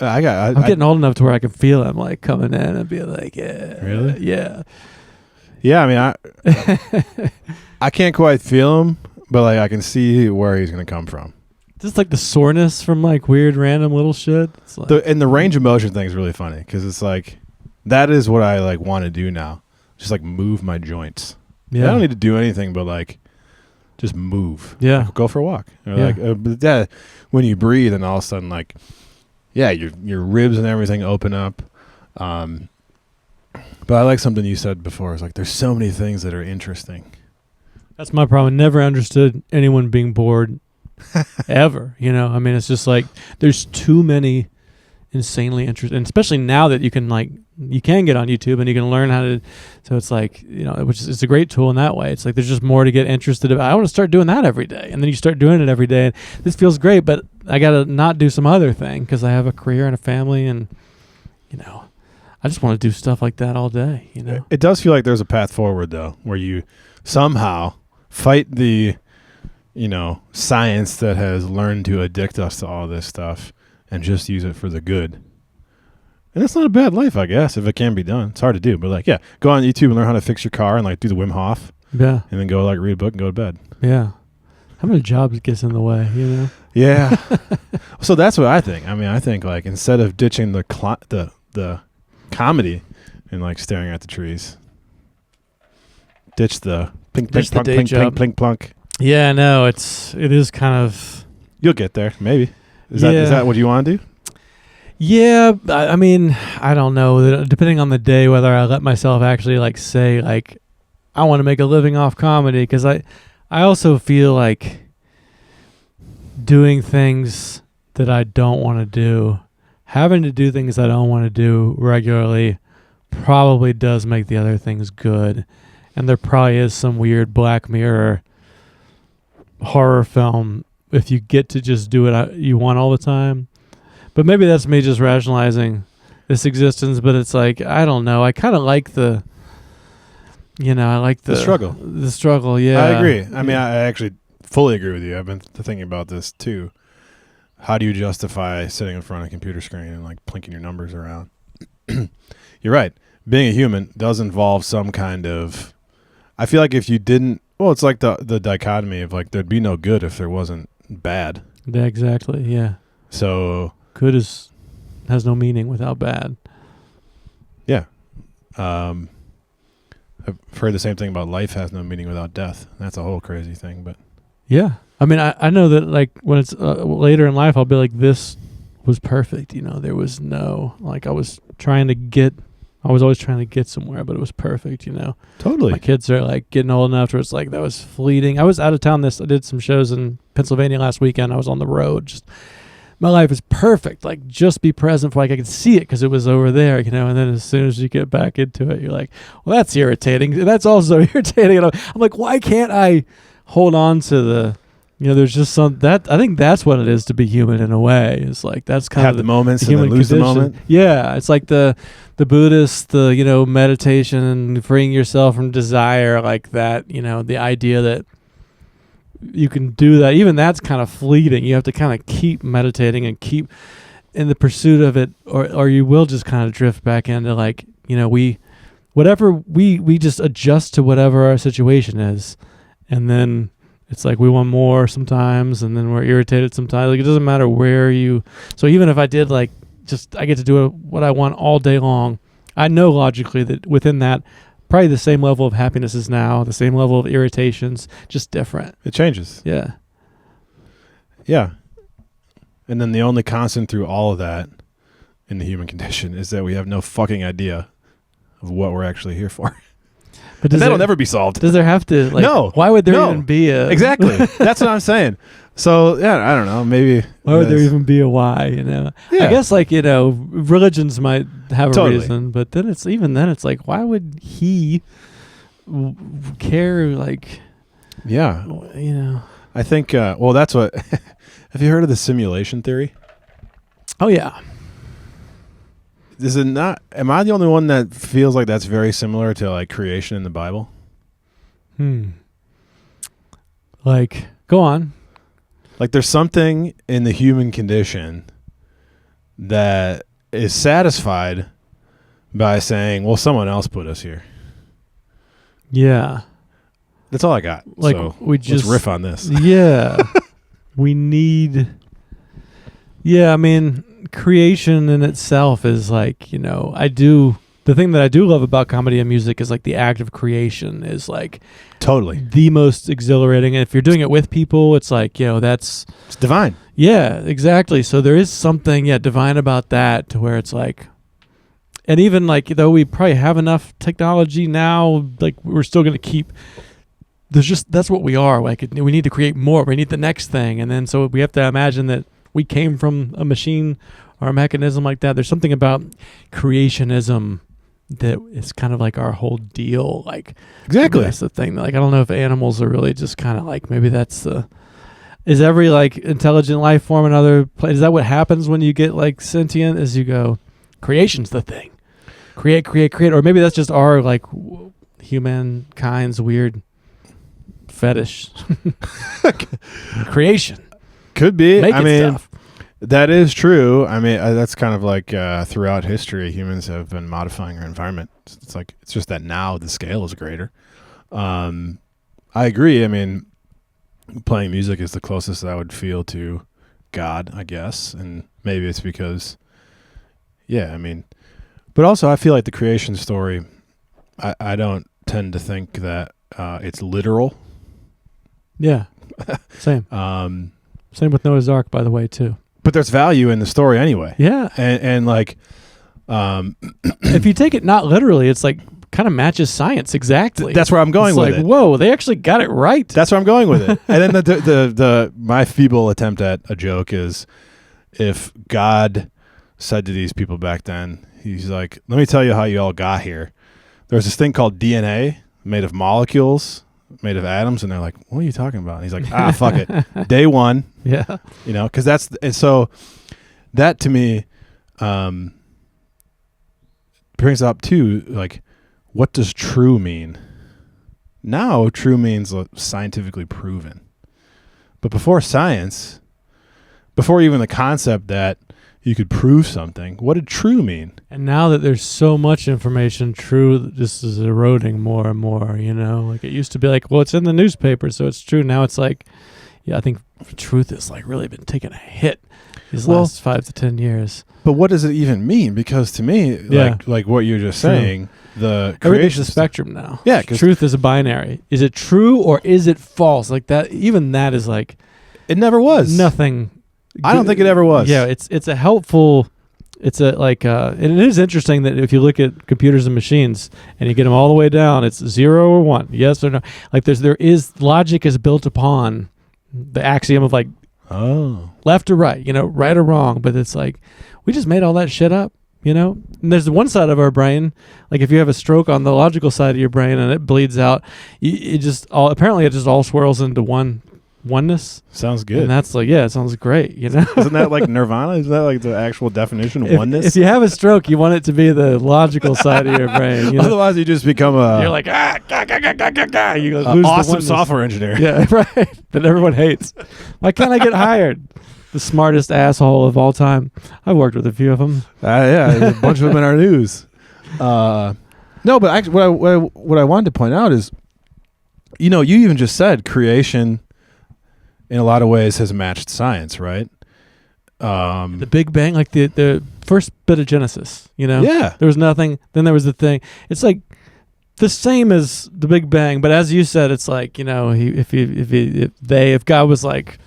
I'm getting old enough to where I can feel him like coming in and be like, yeah, really, yeah. I mean, I can't quite feel him, but like I can see where he's gonna come from. Just like the soreness from like weird random little shit. It's like, the range of motion thing is really funny because it's like that is what I like want to do now. Just like move my joints. Yeah, I don't need to do anything but like just move. Yeah, like, go for a walk. Like when you breathe and all of a sudden like your ribs and everything open up. But I like something you said before. It's like there's so many things that are interesting. That's my problem. I never understood anyone being bored ever. I mean, it's just like there's too many insanely interesting, and especially now that you can get on YouTube and you can learn how to. So it's like which is it's a great tool in that way. It's like there's just more to get interested about. I want to start doing that every day, and then you start doing it every day, and this feels great. But I gotta not do some other thing because I have a career and a family, and I just want to do stuff like that all day. It does feel like there's a path forward though, where you somehow fight the science that has learned to addict us to all this stuff and just use it for the good. And that's not a bad life, I guess, if it can be done. It's hard to do, but like, go on YouTube and learn how to fix your car and like do the Wim Hof. Yeah. And then go like read a book and go to bed. Yeah. How many jobs gets in the way, Yeah. So that's what I think. I mean, I think like instead of ditching the comedy and like staring at the trees, ditch the plink, plink, plunk, plink, plink, plink, plunk. Yeah, no, it is kind of. You'll get there, maybe. Is that what you want to do? Yeah, I mean, I don't know. Depending on the day, whether I let myself actually like say like, I want to make a living off comedy, because I also feel like doing things that I don't want to do, having to do things I don't want to do regularly, probably does make the other things good. And there probably is some weird Black Mirror horror film if you get to just do it you want all the time. But maybe that's me just rationalizing this existence, but it's like, I don't know. I kind of like the struggle. The struggle, yeah. I agree. I mean, I actually fully agree with you. I've been thinking about this too. How do you justify sitting in front of a computer screen and like plinking your numbers around? You're right. Being a human does involve some kind of, I feel like if you didn't, well, it's like the dichotomy of like there'd be no good if there wasn't bad. Yeah, exactly. Yeah. So good has no meaning without bad. Yeah. I've heard the same thing about life has no meaning without death. That's a whole crazy thing, but yeah. I mean, I know that like when it's later in life, I'll be like, this was perfect. There was no, like I was always trying to get somewhere, but it was perfect, Totally. My kids are like getting old enough where it's like, that was fleeting. I was out of town I did some shows in Pennsylvania last weekend. I was on the road. Just my life is perfect. Like just be present for like I could see it because it was over there, and then as soon as you get back into it, you're like, well, that's irritating. That's also irritating. And I'm like, why can't I hold on to the, there's just I think that's what it is to be human in a way. It's like that's kind of the moments and then lose condition. The moment. Yeah, it's like the Buddhist, meditation and freeing yourself from desire, like that. The idea that you can do that, even that's kind of fleeting. You have to kind of keep meditating and keep in the pursuit of it, or you will just kind of drift back into like we just adjust to whatever our situation is, and then. It's like we want more sometimes, and then we're irritated sometimes. Like it doesn't matter where you. So even if I did I get to do what I want all day long. I know logically that within that, probably the same level of happiness is now, the same level of irritations, just different. It changes. Yeah. Yeah. And then the only constant through all of that in the human condition is that we have no fucking idea of what we're actually here for. But And that'll never be solved. Does there have to? Like, No. Why would there No. even be a? Exactly. That's what I'm saying. So yeah, I don't know. Maybe Why would there even be a why? You know. Yeah. I guess like religions might have a Totally. reason, but then it's like, why would he care? Like, Yeah. I think. Well, that's what. Have you heard of the simulation theory? Oh yeah. Is it not? Am I the only one that feels like that's very similar to like creation in the Bible? Like, go on. Like there's something in the human condition that is satisfied by saying, well, someone else put us here. Yeah. That's all I got. Like so we just let's riff on this. Yeah. We need. Yeah, I mean, creation in itself is like, the thing that I do love about comedy and music is like the act of creation is like Totally. the most exhilarating. And if you're doing it with people, it's like, It's divine. yeah, exactly. So there is something, divine about that to where it's like, and even like, though we probably have enough technology now, like we're still going to keep, that's what we are. Like we need to create more. We need the next thing. And then so we have to imagine that we came from a machine or a mechanism like that. There's something about creationism that is kind of like our whole deal. Like Exactly. that's the thing. Like I don't know if animals are really just kind of like, maybe is every like intelligent life form another place? Is that what happens when you get like sentient? Is you go, creation's the thing, create, or maybe that's just our like humankind's weird fetish. Creation. Could be. Making stuff. That is true. I mean, that's kind of like throughout history, humans have been modifying our environment. It's just that now the scale is greater. I agree. I mean, playing music is the closest I would feel to God, I guess. And maybe it's because, but also I feel like the creation story, I don't tend to think that it's literal. Yeah. Same. Same with Noah's Ark, by the way, too. But there's value in the story anyway. Yeah. And like, if you take it not literally, it's like kind of matches science exactly. That's where I'm going with it. Whoa, they actually got it right. That's where I'm going with it. And then the my feeble attempt at a joke is, if God said to these people back then, he's like, let me tell you how you all got here. There's this thing called DNA made of molecules, made of atoms, and they're like, what are you talking about? And he's like, fuck it. Day one. Yeah. Because and so that to me brings up too, like, what does true mean? Now true means scientifically proven. But before science, before even the concept that you could prove something, what did true mean? And now that there's so much information, true just is eroding more and more, Like it used to be like, well, it's in the newspaper, so it's true. Now it's like, I think truth has like really been taking a hit these last 5 to 10 years. But what does it even mean? Because to me, like what you're just saying, the everything's a spectrum now. Yeah, 'cause truth is a binary. Is it true or is it false? Like that, even that is like, it never was. Nothing. I don't think it ever was. Yeah, it's a helpful. It's a like, and it is interesting that if you look at computers and machines and you get them all the way down, it's 0 or 1, yes or no. Like there is logic is built upon the axiom of like, left or right, right or wrong. But it's like we just made all that shit up, And there's one side of our brain, like if you have a stroke on the logical side of your brain and it bleeds out, it just all swirls into oneness. Sounds good. And that's like, it sounds great, Isn't that like nirvana? Is that like the actual definition of oneness? If you have a stroke, you want it to be the logical side of your brain. Otherwise, you just become you're like, you lose awesome software engineer. Yeah, right. That everyone hates. Why can't I get hired? The smartest asshole of all time. I've worked with a few of them. There's a bunch of them in our news. No, but actually, what I wanted to point out is, you even just said creation in a lot of ways has matched science, right? The Big Bang, like the first bit of Genesis, Yeah. There was nothing, then there was the thing. It's like the same as the Big Bang, but as you said, it's like, if God was like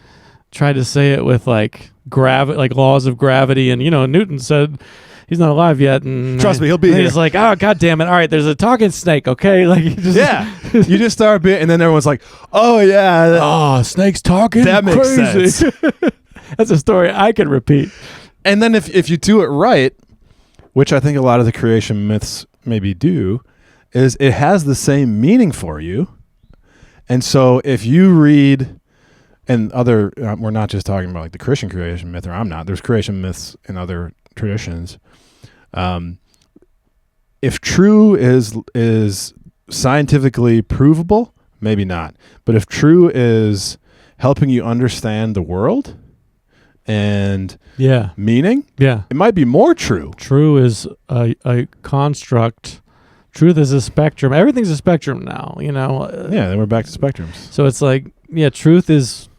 tried to say it with like gravity, like laws of gravity, and Newton said, he's not alive yet. And Trust me, he'll be and here. He's like, oh, God damn it. All right, there's a talking snake, okay? Like, you just, Yeah. You just start being, and then everyone's like, oh, yeah. oh, snake's talking? That makes Crazy. sense. That's a story I can repeat. And then if you do it right, which I think a lot of the creation myths maybe do, is it has the same meaning for you. And so if you read, and other, we're not just talking about like the Christian creation myth, or I'm not, there's creation myths in other traditions. If true is scientifically provable, maybe not. But if true is helping you understand the world and meaning, it might be more true. True is a construct. Truth is a spectrum. Everything's a spectrum now, you know. Then we're back to spectrums. So it's like, truth is.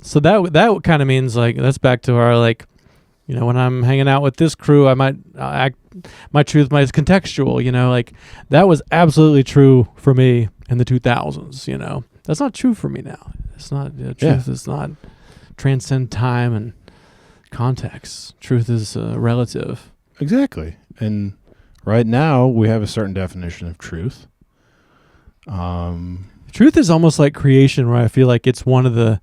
So that kind of means like that's back to our like, you know, when I'm hanging out with this crew, I might my truth might is contextual. You know, like that was absolutely true for me in the 2000s. You know, that's not true for me now. It's not truth. Is not transcend time and context. Truth is relative. Exactly. And right now we have a certain definition of truth. Truth is almost like creation, where I feel like it's one of the,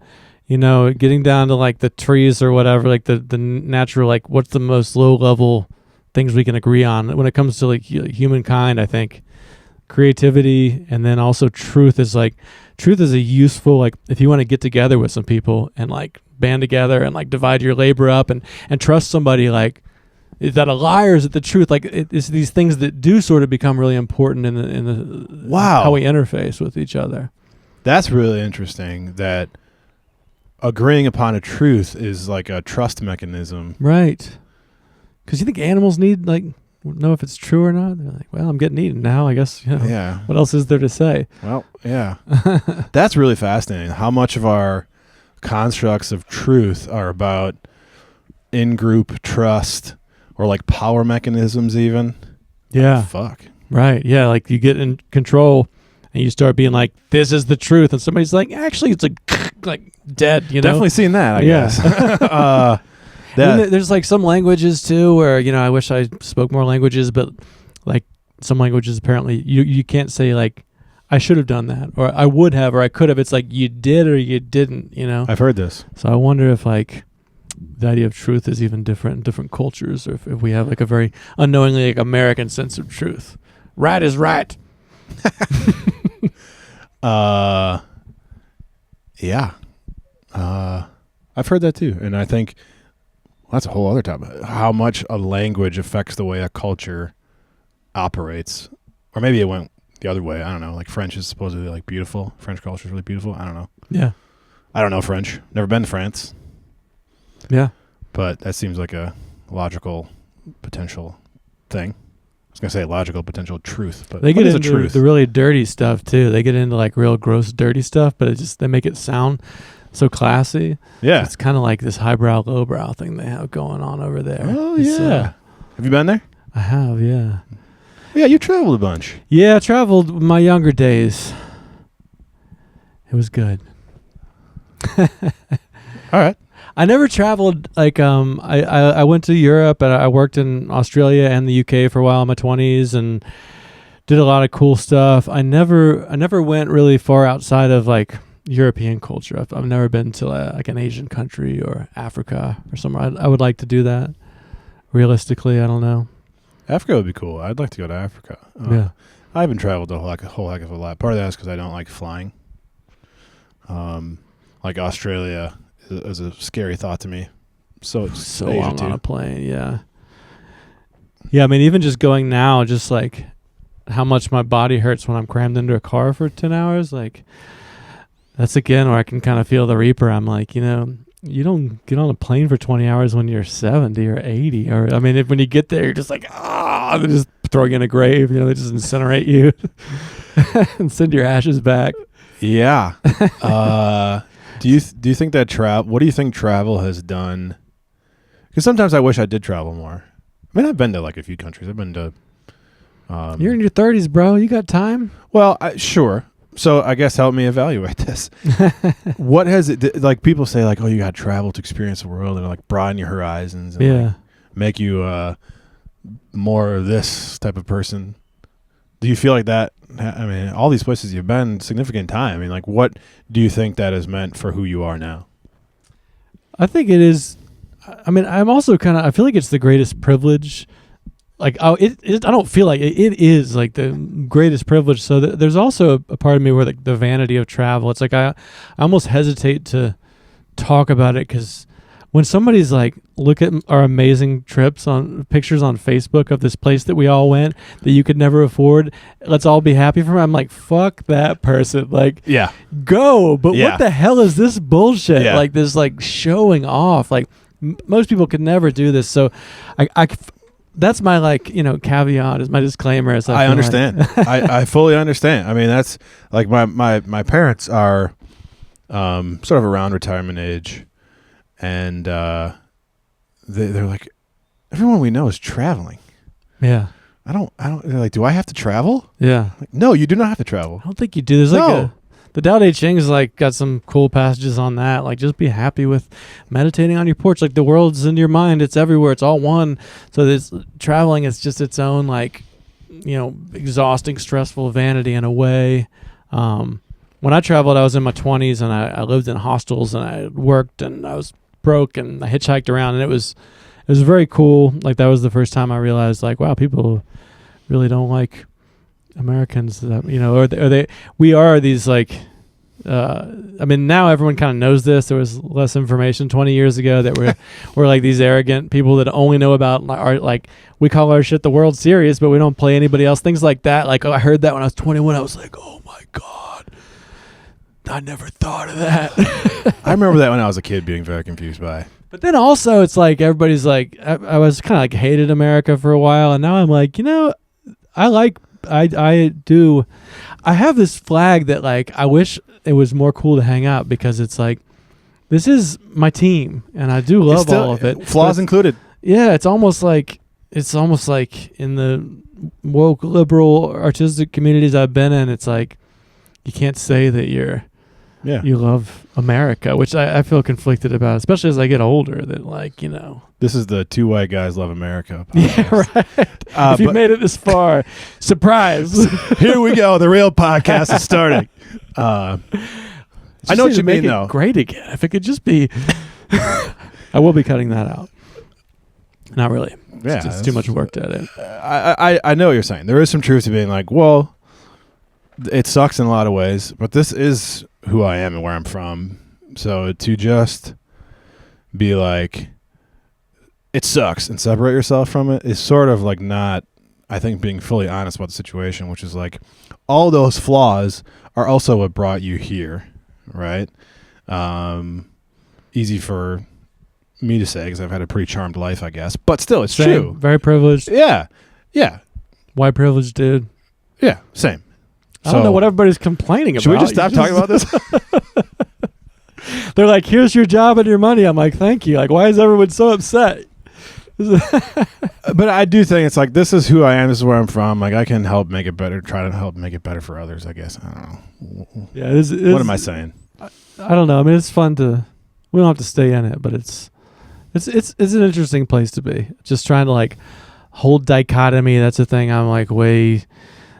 you know, getting down to like the trees or whatever, like the natural, like what's the most low level things we can agree on when it comes to like humankind. I think creativity, and then also truth is a useful, like if you want to get together with some people and like band together and like divide your labor up and trust somebody, like that a liar is the truth. Like it's these things that do sort of become really important in the how we interface with each other. That's really interesting, that agreeing upon a truth is like a trust mechanism. Right. Because you think animals need, like, know if it's true or not? They're like, well, I'm getting eaten now, I guess. You know, yeah. What else is there to say? Well, yeah. That's really fascinating. How much of our constructs of truth are about in-group trust or like power mechanisms even? Yeah. Oh, fuck. Right. Yeah. Like you get in control and you start being like, this is the truth. And somebody's like, actually, it's like dead, you know? Definitely seen that, I guess. There's like some languages too where, you know, I wish I spoke more languages, but like some languages apparently you can't say like, I should have done that, or I would have, or I could have. It's like you did or you didn't, you know? I've heard this. So I wonder if like the idea of truth is even different in different cultures, or if we have like a very unknowingly like American sense of truth. Right is right. Yeah. I've heard that too. And I think that's a whole other topic. How much a language affects the way a culture operates. Or maybe it went the other way. I don't know. Like French is supposedly like beautiful. French culture is really beautiful. I don't know. Yeah. I don't know French. Never been to France. Yeah. But that seems like a logical potential thing. I was going to say logical potential truth, but they get into truth? The really dirty stuff too. They get into like real gross dirty stuff, but they make it sound so classy. Yeah. It's kind of like this highbrow, lowbrow thing they have going on over there. Oh, yeah. Have you been there? I have, yeah. Yeah, you traveled a bunch. Yeah, I traveled in my younger days. It was good. All right. I never traveled like I went to Europe and I worked in Australia and the UK for a while in my 20s and did a lot of cool stuff. I never went really far outside of like European culture. I've never been to like an Asian country or Africa or somewhere. I would like to do that. Realistically, I don't know. Africa would be cool. I'd like to go to Africa. Yeah. I haven't traveled a whole heck of a lot. Part of that is because I don't like flying. Like Australia is a scary thought to me. So long on a plane, yeah. Yeah, I mean, even just going now, just like how much my body hurts when I'm crammed into a car for 10 hours. Like that's again where I can kind of feel the reaper. I'm like, you know, you don't get on a plane for 20 hours when you're 70 or 80. Or I mean, when you get there, you're just like, they're just throwing you in a grave. You know, they just incinerate you and send your ashes back. Yeah. Do you think that what do you think travel has done? Because sometimes I wish I did travel more. I mean, I've been to like a few countries. I've been to. You're in your 30s, bro. You got time? Well, sure. So I guess help me evaluate this. What has it like? People say like, oh, you got to travel to experience the world and like broaden your horizons and like, make you more of this type of person? Do you feel like that? I mean, all these places you've been significant time. I mean, like, what do you think that has meant for who you are now? I think it is. I mean, I'm also kind of. I feel like it's the greatest privilege. Like, I don't feel like it is like the greatest privilege. So there's also a part of me where like the vanity of travel. It's like I almost hesitate to talk about it because when somebody's like, look at our amazing trips on pictures on Facebook of this place that we all went that you could never afford, let's all be happy for. I'm like, fuck that person. Like, Yeah. go. But what the hell is this bullshit? Yeah. Like this, like showing off. Like most people could never do this. So I that's my like, caveat is my disclaimer. Is I understand. I fully understand. I mean, that's like my parents are sort of around retirement age, and they're like, everyone we know is traveling. Yeah. I don't. They're like, do I have to travel? Yeah. Like, no, you do not have to travel. I don't think you do. There's like the Tao Te Ching's like got some cool passages on that. Like just be happy with meditating on your porch. Like the world's in your mind. It's everywhere. It's all one. So this traveling is just its own like, exhausting, stressful vanity in a way. When I traveled, I was in my 20s and I lived in hostels and I worked and I was broke and I hitchhiked around and it was very cool. Like that was the first time I realized like, wow, people really don't like Americans, that, we are these like, I mean, now everyone kind of knows this. There was less information 20 years ago that we're like these arrogant people that only know about our, like, we call our shit the World Series, but we don't play anybody else. Things like that. Like, I heard that when I was 21. I was like, oh my God, I never thought of that. I remember that when I was a kid being very confused by it. But then also it's like everybody's like, I was kind of like hated America for a while. And now I'm like, I have this flag that like I wish it was more cool to hang out because it's like this is my team and I do love all of it, flaws included. Yeah, it's almost like in the woke liberal artistic communities I've been in, it's like you can't say that you love America, which I feel conflicted about, especially as I get older. That like this is the Two White Guys Love America podcast. Yeah, right. If you made it this far, surprise! Here we go. The real podcast is starting. I know what you mean, though. Great again. If it could just be, I will be cutting that out. Not really. Yeah, it's too much work to edit. I know what you're saying. There is some truth to being like, well, it sucks in a lot of ways, but this is who I am and where I'm from. So to just be like, it sucks and separate yourself from it is sort of like not, I think, being fully honest about the situation, which is like all those flaws are also what brought you here, right? Easy for me to say because I've had a pretty charmed life, I guess, but still, it's true. Very privileged. Yeah. White privileged dude. Yeah, same. I don't know what everybody's complaining about. Should we just stop talking about this? They're like, here's your job and your money. I'm like, thank you. Like, why is everyone so upset? But I do think it's like, this is who I am. This is where I'm from. Like, I can help make it better, try to help make it better for others, I guess. I don't know. Yeah, it is, what am I saying? I don't know. I mean, it's fun we don't have to stay in it, but it's an interesting place to be. Just trying to like hold dichotomy. That's a thing I'm like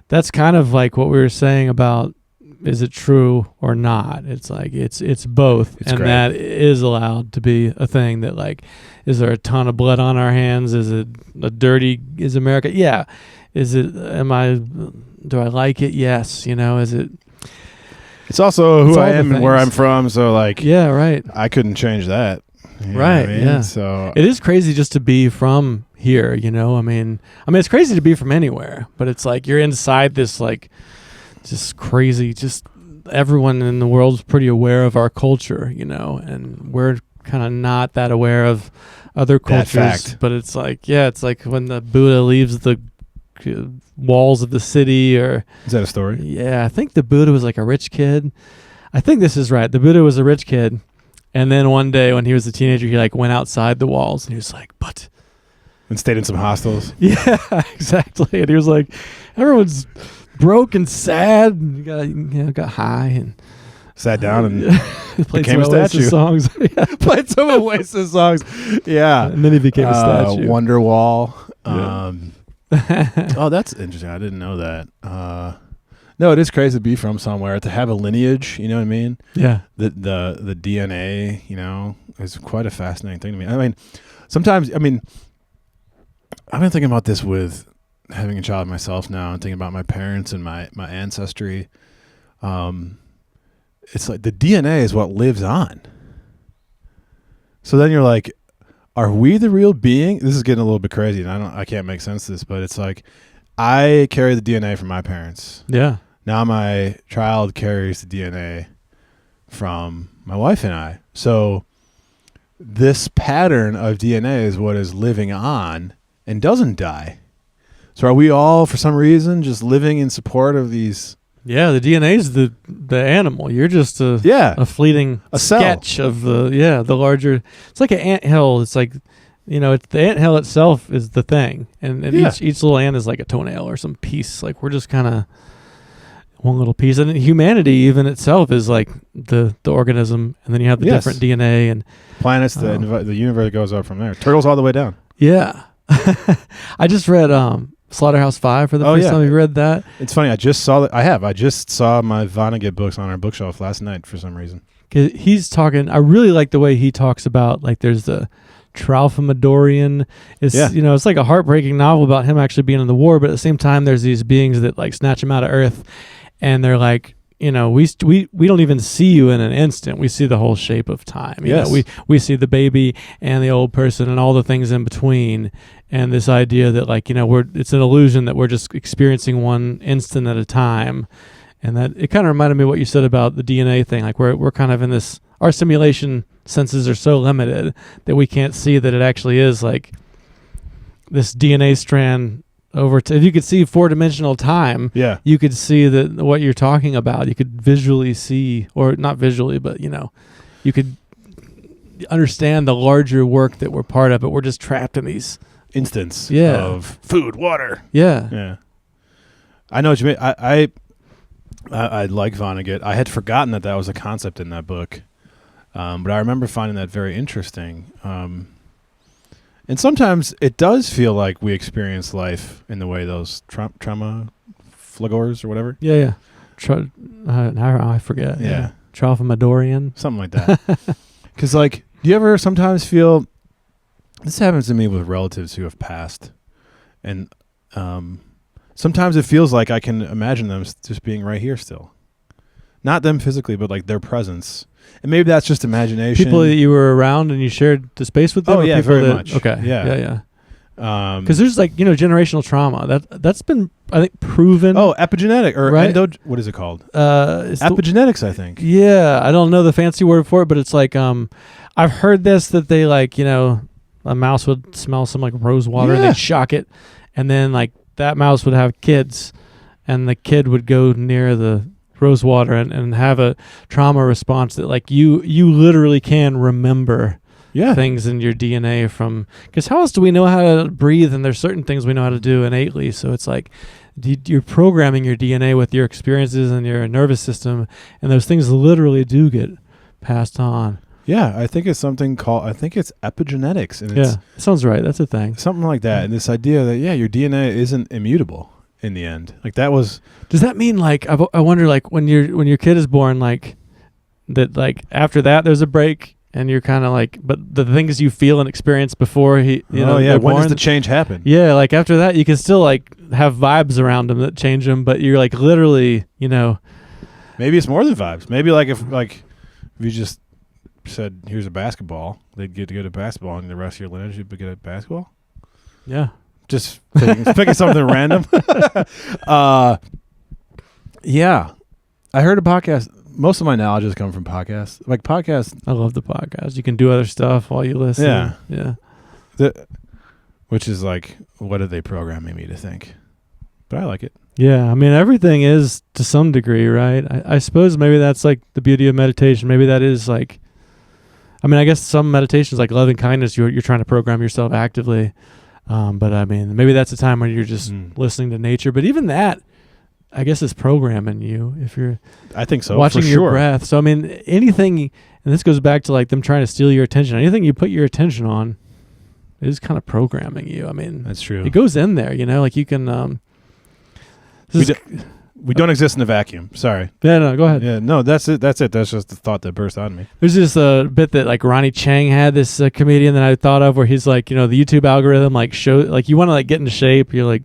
that's kind of like what we were saying about, is it true or not? It's like it's both, and great. That is allowed to be a thing. That like, is there a ton of blood on our hands? Is it is America? Yeah. Is it? Do I like it? Yes. Is it? It's also who I am and where I'm from. So like, yeah, right. I couldn't change that. Right. Yeah. So it is crazy just to be from here. I mean, it's crazy to be from anywhere, but it's like you're inside this like. Just crazy. Just everyone in the world's pretty aware of our culture, and we're kind of not that aware of other cultures. That fact. But it's like, it's like when the Buddha leaves the walls of the city, or is that a story? Yeah, I think the Buddha was like a rich kid. I think this is right. The Buddha was a rich kid, and then one day when he was a teenager, he like went outside the walls, and he was like, "But," and stayed in some hostels. Yeah, exactly. And he was like, "Everyone's broke and sad," and got high and sat down and played became some a statue. Songs. Played some Oasis songs. Yeah, and then he became a statue. Wonderwall. Oh, that's interesting. I didn't know that. No, it is crazy to be from somewhere, to have a lineage, you know what I mean? Yeah. The DNA, is quite a fascinating thing to me. I mean, sometimes, I've been thinking about this with having a child myself now and thinking about my parents and my ancestry. It's like the DNA is what lives on. So then you're like, are we the real being? This is getting a little bit crazy, and I can't make sense of this, but it's like I carry the DNA from my parents. Yeah. Now my child carries the DNA from my wife and I. So this pattern of DNA is what is living on and doesn't die. So are we all, for some reason, just living in support of these? Yeah, the DNA is the animal. You're just a fleeting cell. Sketch of the larger. It's like an anthill. It's like, it's the anthill itself is the thing, and each little ant is like a toenail or some piece. Like we're just kind of one little piece, and humanity even itself is like the organism, and then you have the different DNA and planets. The universe goes up from there. Turtles all the way down. Yeah, I just read Slaughterhouse-Five for the first time. You read that? It's funny. I just saw that. I just saw my Vonnegut books on our bookshelf last night for some reason. 'Cause he's talking. I really like the way he talks about, like, there's the Tralfamadorian. It's like a heartbreaking novel about him actually being in the war, but at the same time, there's these beings that like snatch him out of Earth, and they're like, we don't even see you in an instant. We see the whole shape of time. We see the baby and the old person and all the things in between. And this idea that it's an illusion that we're just experiencing one instant at a time. And that it kind of reminded me of what you said about the DNA thing. Like we're kind of in this, our simulation senses are so limited that we can't see that it actually is like this DNA strand if you could see 4-dimensional time, you could see that what you're talking about. You could visually see, or not visually, but you could understand the larger work that we're part of, but we're just trapped in these instants of food, water. Yeah. I know what you mean. I like Vonnegut. I had forgotten that was a concept in that book, but I remember finding that very interesting. And sometimes it does feel like we experience life in the way those trauma flagors or whatever. Yeah. I forget. Yeah. Tralfamadorian. Something like that. Because, do you ever sometimes feel, this happens to me with relatives who have passed, and sometimes it feels like I can imagine them just being right here still. Not them physically, but like their presence. And maybe that's just imagination. People that you were around and you shared the space with them? Oh, yeah, very much. Okay. Yeah. Because there's generational trauma. That's been, I think, proven. Oh, epigenetic or right? What is it called? It's epigenetics, I think. Yeah. I don't know the fancy word for it, but it's like, I've heard this, that they a mouse would smell some like rose water and they'd shock it. And then that mouse would have kids and the kid would go near the rose water and have a trauma response that you literally can remember things in your DNA from, because how else do we know how to breathe? And there's certain things we know how to do innately. So it's like you're programming your DNA with your experiences and your nervous system, and those things literally do get passed on. Yeah, I think it's something called, it's epigenetics. And it sounds right. That's a thing. Something like that. And this idea that, your DNA isn't immutable in the end. Does that mean I wonder when your kid is born, that after that there's a break and you're kind of but the things you feel and experience before when does the change happen? Yeah, after that you can still have vibes around them that change them, but you're literally, maybe it's more than vibes. Maybe if you just said here's a basketball, they'd get to go to basketball, and the rest of your lineage would get at basketball. Yeah. Just picking something random. Yeah. I heard a podcast. Most of my knowledge has come from podcasts. Podcasts. I love the podcast. You can do other stuff while you listen. Yeah. Which is what are they programming me to think? But I like it. Yeah. I mean, everything is to some degree, right? I suppose maybe that's the beauty of meditation. Maybe that is I guess some meditations like loving kindness, you're trying to program yourself actively. But I mean, maybe that's a time when you're just listening to nature. But even that, I guess, is programming you if you're. I think so. Watching for your sure. breath. So I mean, anything, and this goes back to them trying to steal your attention. Anything you put your attention on, It is kind of programming you. I mean, That's true. it goes in there, like you can. We don't exist in a vacuum. Sorry. Yeah, no, go ahead. Yeah, no, that's it. That's just the thought that burst on me. There's this bit that like Ronnie Chang had, this comedian that I thought of, where he's like, the YouTube algorithm like show like you want to like get into shape, you're like,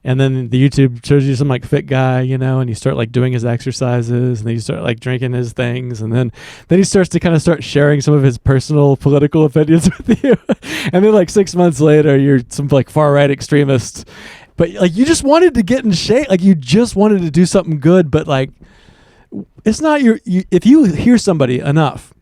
and then the YouTube shows you some like fit guy, and you start like doing his exercises, and then you start like drinking his things, and then he starts to kind of start sharing some of his personal political opinions with you, and then like 6 months later, you're some like far right extremist. But like you just wanted to get in shape, like you just wanted to do something good, but like it's not if you hear somebody enough,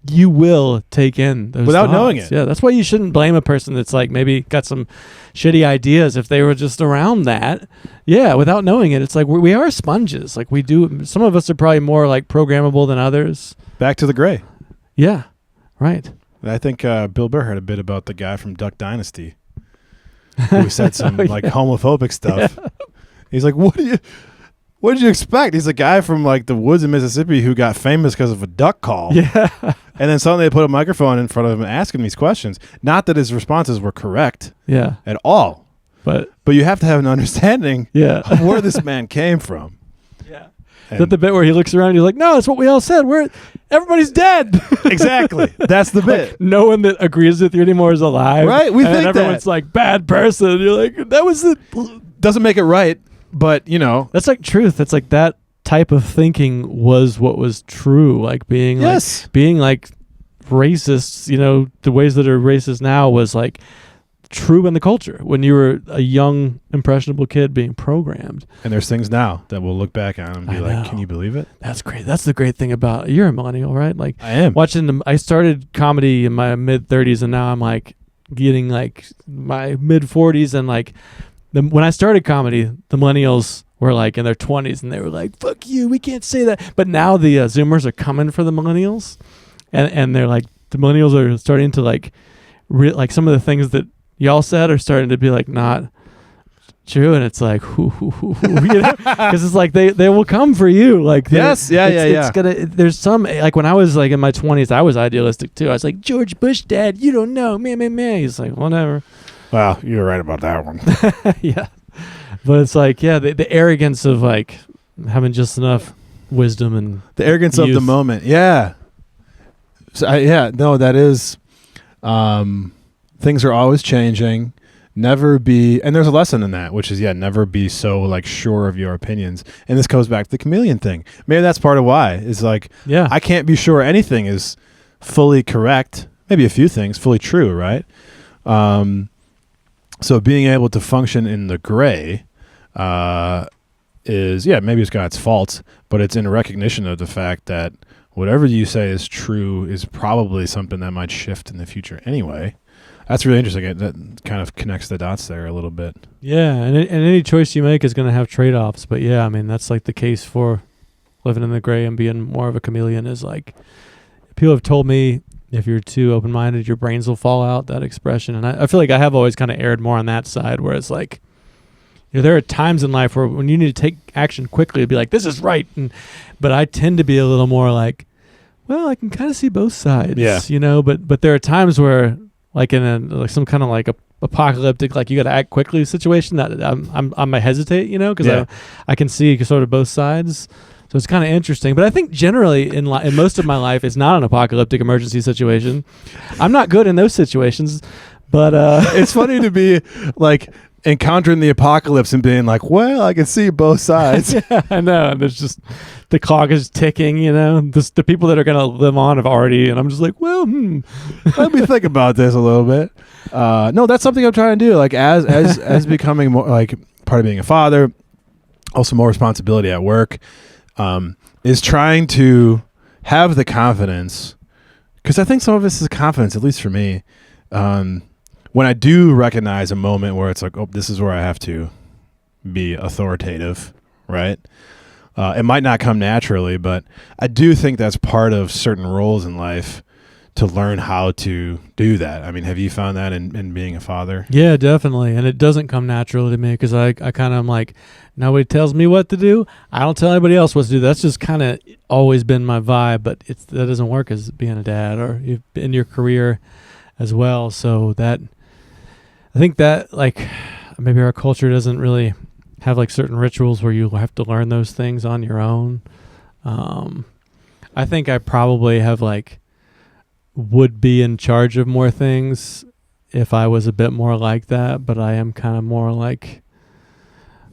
you will take in those without thoughts. knowing it. Yeah, that's why you shouldn't blame a person that's like maybe got some shitty ideas if they were just around that. Yeah, without knowing it, it's like we are sponges. Like we do. Some of us are probably more like programmable than others. Back to the gray. Yeah, right. I think Bill Burr had a bit about the guy from Duck Dynasty who said some like homophobic stuff. Yeah. He's like, what did you expect? He's a guy from like the woods in Mississippi who got famous because of a duck call. Yeah. And then suddenly they put a microphone in front of him and ask him these questions. Not that his responses were correct. Yeah. At all. But you have to have an understanding of where this man came from. Yeah. Is that the bit where he looks around and he's like, no, that's what we all said. Everybody's dead. Exactly. That's the bit. Like, no one that agrees with you anymore is alive. Right. We think everyone's like, bad person. You're like, that was it. Doesn't make it right, but That's like truth. That's like that type of thinking was what was true. Like being like racist, the ways that are racist now was like true in the culture when you were a young impressionable kid being programmed. And there's things now that we'll look back on and be like, can you believe it? That's great. That's the great thing about you're a millennial, right? Like I am I started comedy in my mid 30s and now I'm like getting like my mid 40s, and like when I started comedy, the millennials were like in their 20s and they were like, fuck you, we can't say that. But now the Zoomers are coming for the millennials, and they're like, the millennials are starting to like like some of the things that y'all said are starting to be like not true, and it's like because it's like they will come for you, like it's gonna, there's some like when I was like in my 20s I was idealistic too. I was like, George Bush dad, you don't know, man. He's like, whatever. Well, you're right about that one. Yeah, but it's like the arrogance of like having just enough wisdom and the arrogance youth. Of the moment. Yeah. So that is things are always changing. Never be, and there's a lesson in that, which is never be so like sure of your opinions. And this goes back to the chameleon thing. Maybe that's part of why is like, I can't be sure anything is fully correct. Maybe a few things fully true, right? So being able to function in the gray is maybe it's got its faults, but it's in recognition of the fact that whatever you say is true is probably something that might shift in the future anyway. That's really interesting. That kind of connects the dots there a little bit. Yeah, and any choice you make is going to have trade-offs. But I mean, that's like the case for living in the gray and being more of a chameleon is like, people have told me if you're too open-minded, your brains will fall out, that expression. And I feel like I have always kind of erred more on that side where it's like, there are times in life where when you need to take action quickly, to be like, this is right. But I tend to be a little more like, well, I can kind of see both sides, but there are times where like in like some kind of like a apocalyptic, like you got to act quickly situation that I might hesitate, because I can see sort of both sides. So it's kind of interesting. But I think generally in most of my life, it's not an apocalyptic emergency situation. I'm not good in those situations, but it's funny to be like encountering the apocalypse and being like, well, I can see both sides. Yeah, I know. And there's just the clock is ticking, the people that are going to live on have already, and I'm just like, well, let me think about this a little bit. No, that's something I'm trying to do. Like as becoming more like part of being a father, also more responsibility at work, is trying to have the confidence, because I think some of this is confidence, at least for me. When I do recognize a moment where it's like, oh, this is where I have to be authoritative, right? It might not come naturally, but I do think that's part of certain roles in life to learn how to do that. I mean, have you found that in being a father? Yeah, definitely. And it doesn't come naturally to me because I kind of am like, nobody tells me what to do. I don't tell anybody else what to do. That's just kind of always been my vibe, but that doesn't work as being a dad or in your career as well. So that I think that like maybe our culture doesn't really have like certain rituals where you have to learn those things on your own. I think I probably have like would be in charge of more things if I was a bit more like that, but I am kind of more like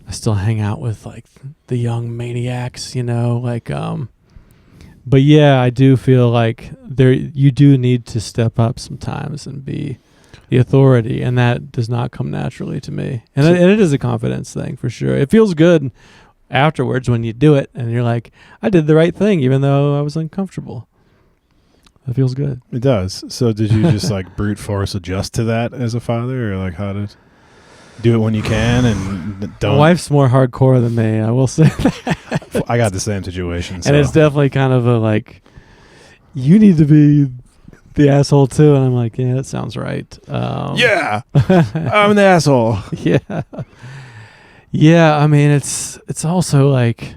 I still hang out with like the young maniacs, like but yeah, I do feel like you do need to step up sometimes and be the authority, and that does not come naturally to me. And it is a confidence thing for sure. It feels good afterwards when you do it and you're like, I did the right thing even though I was uncomfortable. That feels good. It does. So did you just like brute force adjust to that as a father, or like how did do it when you can and don't? My wife's more hardcore than me, I will say that. I got the same situation. So. And it's definitely kind of a like, you need to be the asshole too. And I'm like, yeah, that sounds right. Yeah, I'm the asshole. Yeah. Yeah, I mean, it's also like,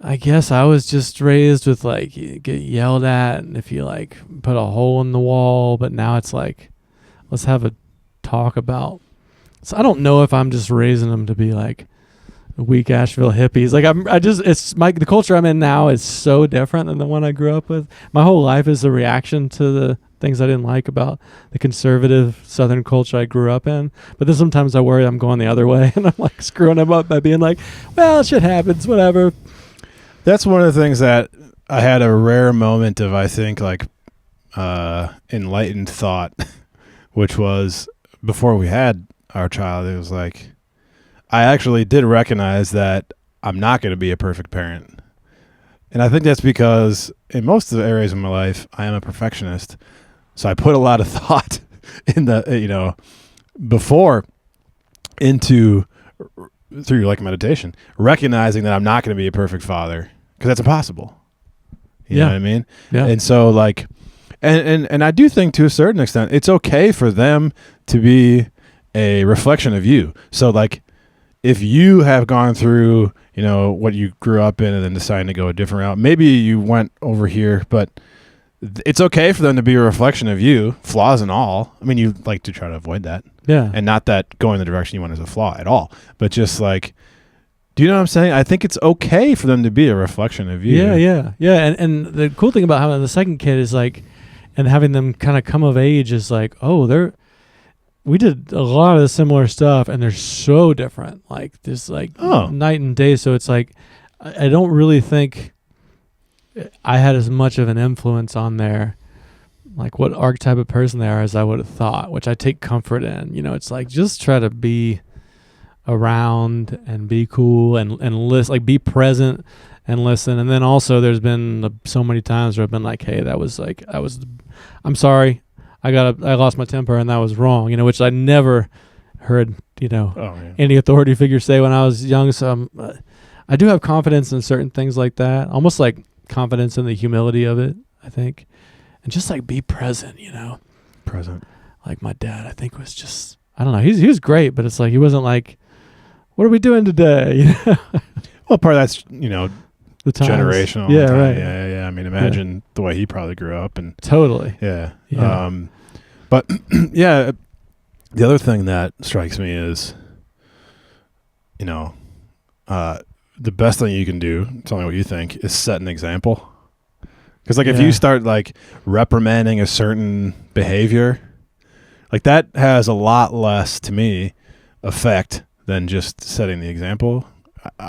I guess I was just raised with like, you get yelled at and if you like put a hole in the wall, but now it's like, let's have a talk about. So I don't know if I'm just raising them to be like weak Asheville hippies. Like the culture I'm in now is so different than the one I grew up with. My whole life is a reaction to the things I didn't like about the conservative Southern culture I grew up in. But then sometimes I worry I'm going the other way and I'm like screwing them up by being like, well, shit happens, whatever. That's one of the things that I had a rare moment of, I think, like enlightened thought, which was before we had our child. It was like, I actually did recognize that I'm not going to be a perfect parent. And I think that's because in most of the areas of my life, I am a perfectionist. So I put a lot of thought in the, before into through like meditation, recognizing that I'm not going to be a perfect father because that's impossible. You know what I mean? Yeah. And so like, and I do think to a certain extent, it's okay for them to be a reflection of you. So like, if you have gone through, what you grew up in and then deciding to go a different route, maybe you went over here, but it's okay for them to be a reflection of you, flaws and all. I mean, you like to try to avoid that. Yeah. And not that going the direction you want is a flaw at all, but just like, do you know what I'm saying? I think it's okay for them to be a reflection of you. Yeah. And the cool thing about having the second kid is like, and having them kind of come of age is like, we did a lot of the similar stuff and they're so different. Like there's like night and day. So it's like, I don't really think I had as much of an influence on their, like what archetype of person they are as I would have thought, which I take comfort in. It's like, just try to be around and be cool and listen, like be present and listen. And then also there's been so many times where I've been like, hey, I'm sorry. I lost my temper and that was wrong, which I never heard, any authority figure say when I was young. So I do have confidence in certain things like that, almost like confidence in the humility of it, I think. And just like be present, Present. Like my dad, I think was just, I don't know. He was great, but it's like, he wasn't like, what are we doing today? Well, part of that's, the times. Generational. Yeah, time. right. Yeah. I mean, imagine the way he probably grew up and totally. Yeah. Yeah. But yeah, the other thing that strikes me is, the best thing you can do, tell me what you think, is set an example. Because like if you start like reprimanding a certain behavior, like that has a lot less to me effect than just setting the example.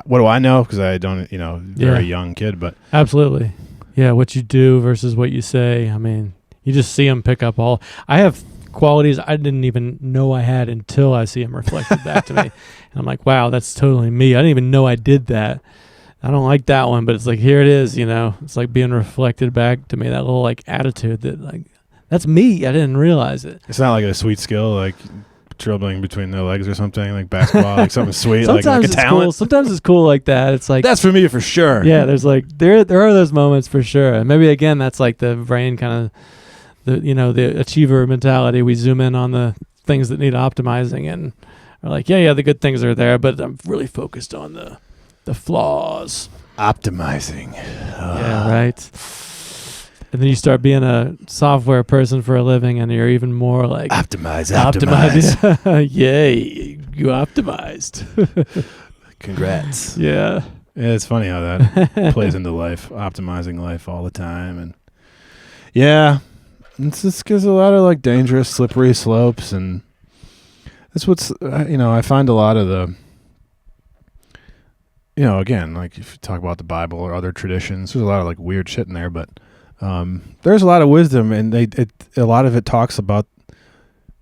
What do I know? Because I don't, very young kid, but absolutely. Yeah. What you do versus what you say. I mean, you just see them pick up all. I have qualities I didn't even know I had until I see them reflected back to me. And I'm like, wow, that's totally me. I didn't even know I did that. I don't like that one, but it's like, here it is, it's like being reflected back to me, that little like attitude that like, that's me. I didn't realize it. It's not like a sweet skill, like dribbling between their legs or something, like basketball, like something sweet, like a talent. Cool. Sometimes it's cool like that. It's like, that's for me for sure. Yeah. There's like, there are those moments for sure. And maybe again, that's like the brain kind of, the achiever mentality. We zoom in on the things that need optimizing and are like, yeah, the good things are there, but I'm really focused on the flaws. Optimizing. Yeah, right. And then you start being a software person for a living, and you're even more like Optimize. Yay, you optimized. Congrats. Yeah. Yeah, it's funny how that plays into life, optimizing life all the time. And yeah, it's just because a lot of like dangerous, slippery slopes. And that's what's, I find a lot of the, again, like if you talk about the Bible or other traditions, there's a lot of like weird shit in there, but there's a lot of wisdom, and a lot of it talks about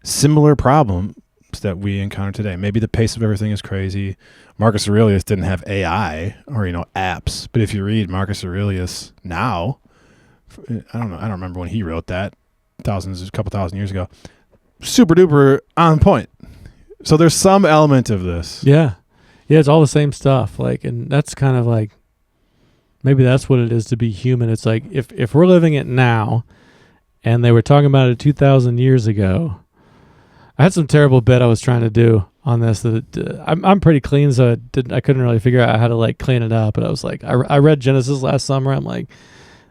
similar problems that we encounter today. Maybe the pace of everything is crazy. Marcus Aurelius didn't have AI or apps, but if you read Marcus Aurelius now, I don't remember when he wrote that, a couple thousand years ago, super duper on point. So there's some element of this. Yeah, it's all the same stuff. Like, and that's kind of like, maybe that's what it is to be human. It's like if we're living it now, and they were talking about it 2,000 years ago. I had some terrible bit I was trying to do on this. That I'm pretty clean, so I couldn't really figure out how to like clean it up. But I was like, I read Genesis last summer. I'm like,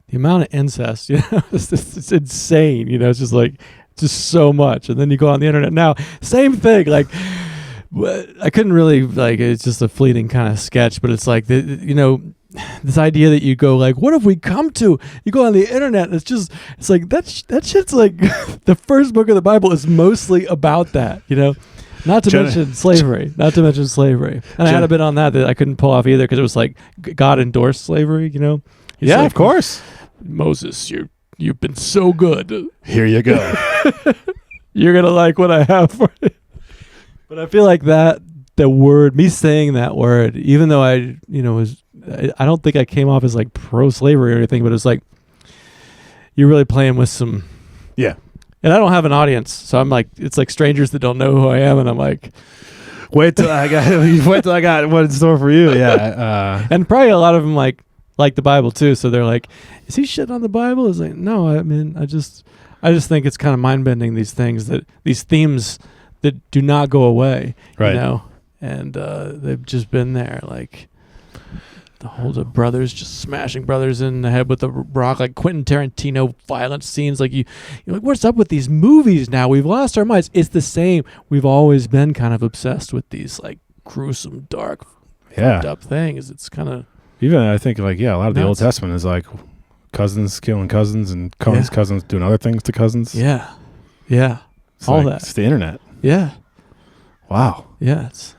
the amount of incest, it's insane. It's just like just so much. And then you go on the internet now, same thing. Like, I couldn't really like. It's just a fleeting kind of sketch, but it's like this idea that you go like, what have we come to? You go on the internet, and it's like that shit's like the first book of the Bible is mostly about that, not to mention slavery. And I had a bit on that I couldn't pull off either, because it was like God endorsed slavery, He's yeah, like, of course. Moses, you've been so good. Here you go. You're going to like what I have for you. But I feel like the word, me saying that word, even though I don't think I came off as like pro-slavery or anything, but it's like you're really playing with some. Yeah. And I don't have an audience, so I'm like, it's like strangers that don't know who I am, and I'm like, wait till I got what in store for you. Yeah. And probably a lot of them like the Bible too, so they're like, is he shitting on the Bible? It's like, no, I mean, I just think it's kind of mind-bending, these themes that do not go away, right. And they've just been there, like the whole brothers just smashing brothers in the head with the rock, like Quentin Tarantino violent scenes. Like you're like, what's up with these movies now? We've lost our minds. It's the same. We've always been kind of obsessed with these like gruesome, dark, fucked up things. It's kind of even I think like a lot of the Old Testament is like cousins killing cousins and cousins doing other things to cousins. Yeah. It's all like, that. It's the internet. Yeah. Wow. Yeah, it's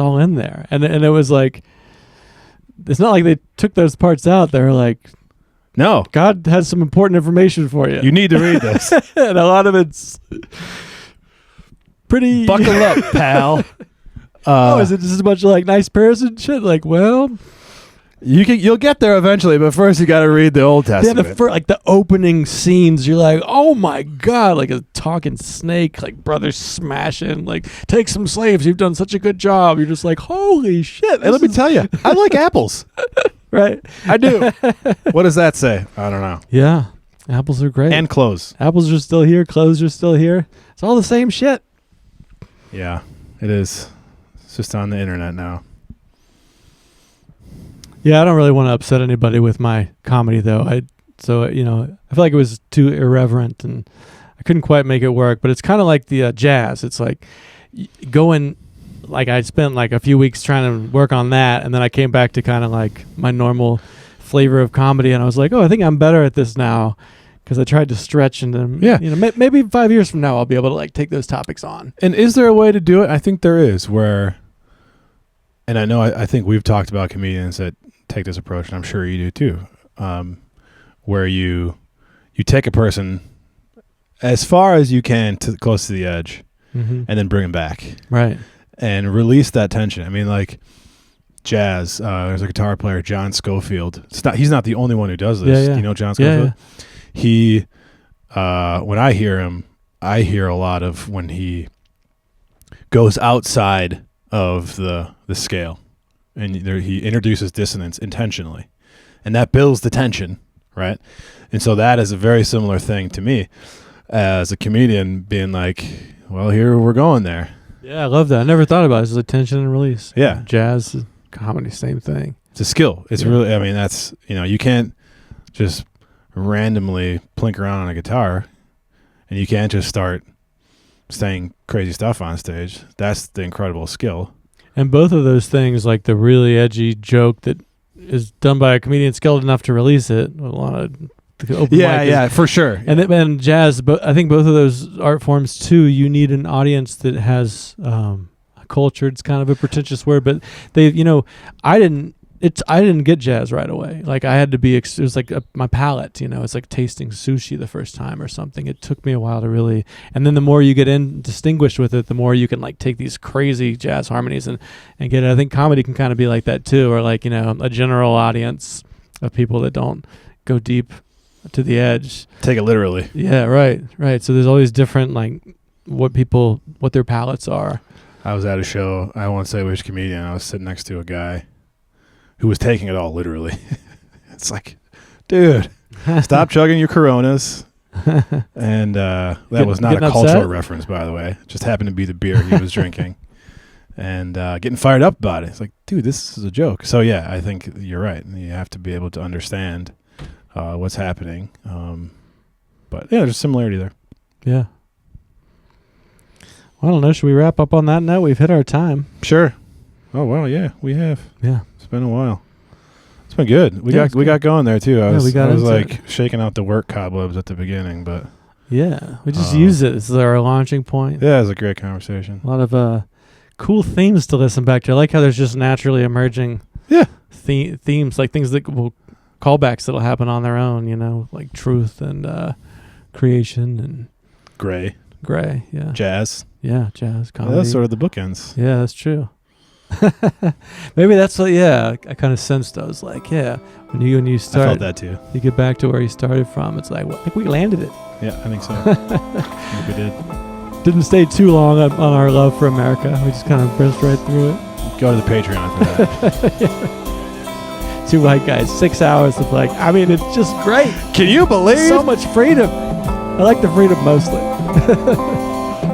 all in there. And it was like, it's not like they took those parts out. They were like, no, God has some important information for you. You need to read this. And a lot of it's pretty. Buckle up, pal. Is it just a bunch of like nice prayers and shit? Like, well, you'll get there eventually, but first you got to read the Old Testament. Yeah, like the opening scenes, you're like, oh my God, like a talking snake, like brothers smashing, like take some slaves. You've done such a good job. You're just like, holy shit. Hey, let me tell you, I like apples. Right. I do. What does that say? I don't know. Yeah. Apples are great. And clothes. Apples are still here. Clothes are still here. It's all the same shit. Yeah, it is. It's just on the internet now. Yeah, I don't really want to upset anybody with my comedy, though. I feel like it was too irreverent, and I couldn't quite make it work. But it's kind of like the jazz. It's like going, like I spent like a few weeks trying to work on that, and then I came back to kind of like my normal flavor of comedy, and I was like, oh, I think I'm better at this now, because I tried to stretch, and maybe 5 years from now I'll be able to like take those topics on. And is there a way to do it? I think there is, where, and I know I think we've talked about comedians that take this approach, and I'm sure you do too, where you take a person as far as you can close to the edge, and then bring them back, right, and release that tension. I mean, like jazz. There's a guitar player, John Scofield. He's not the only one who does this. Yeah. Do you know John Scofield? Yeah. He, when I hear him, I hear a lot of when he goes outside of the scale. And he introduces dissonance intentionally, and that builds the tension, right? And so that is a very similar thing to me as a comedian, being like, well, here we're going there. Yeah, I love that. I never thought about it. It's like tension and release. Yeah. Jazz, comedy, same thing. It's a skill. It's really, I mean, that's, you can't just randomly plink around on a guitar, and you can't just start saying crazy stuff on stage. That's the incredible skill. And both of those things, like the really edgy joke that is done by a comedian skilled enough to release it, a lot of open mic for sure. And jazz, but I think both of those art forms too, you need an audience that has culture. It's kind of a pretentious word, but they, I didn't get jazz right away. Like I had to be, it was like my palate, it's like tasting sushi the first time or something. It took me a while to really, and then the more you get distinguished with it, the more you can like take these crazy jazz harmonies and get it. I think comedy can kind of be like that too, or like, a general audience of people that don't go deep to the edge. Take it literally. Yeah, right. So there's all these different, like what their palates are. I was at a show, I won't say which comedian, I was sitting next to a guy who was taking it all literally. It's like, dude, stop chugging your Coronas. And that was not a cultural reference, by the way. It just happened to be the beer he was drinking. And getting fired up about it. It's like, dude, this is a joke. So, yeah, I think you're right. You have to be able to understand what's happening. But, yeah, there's a similarity there. Yeah. Well, I don't know. Should we wrap up on that note? We've hit our time. Sure. Oh, well, yeah, we have. Yeah. It's been a while. It's been good. We got going there too. I was like shaking out the work cobwebs at the beginning, but yeah, we just use it as our launching point. Yeah, it was a great conversation. A lot of cool themes to listen back to. I like how there's just naturally emerging themes, like things that will callbacks that'll happen on their own. Like truth and creation and gray. Yeah, jazz. Yeah, jazz comedy. Yeah, that's sort of the bookends. Yeah, that's true. Maybe that's what. Yeah, I kind of sensed. I was like, yeah, when you start, I felt that too. You get back to where you started from. It's like, well, I think we landed it. Yeah, I think so. I think we did. Didn't stay too long on our love for America. We just kind of breezed right through it. Go to the Patreon for that. Yeah. 2 white guys, 6 hours of like. I mean, it's just great. Can you believe so much freedom? I like the freedom mostly.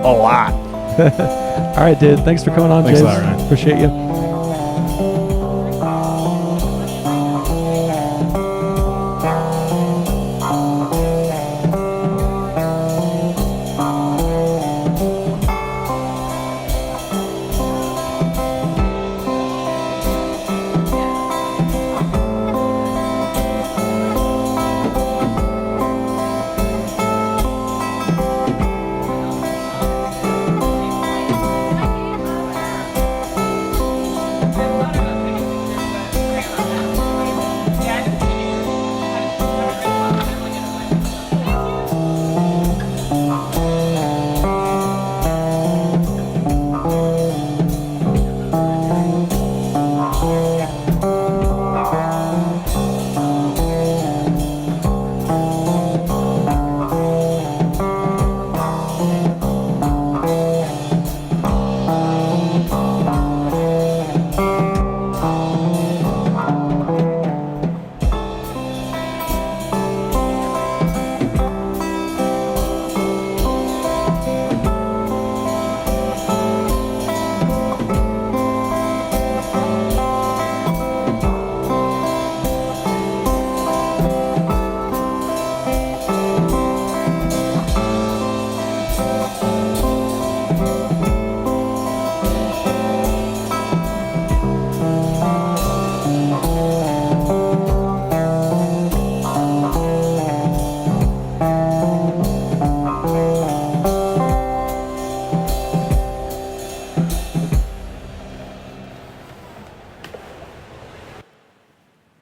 A lot. All right, dude. Thanks for coming on, Thanks James. a lot, Ryan. Appreciate you.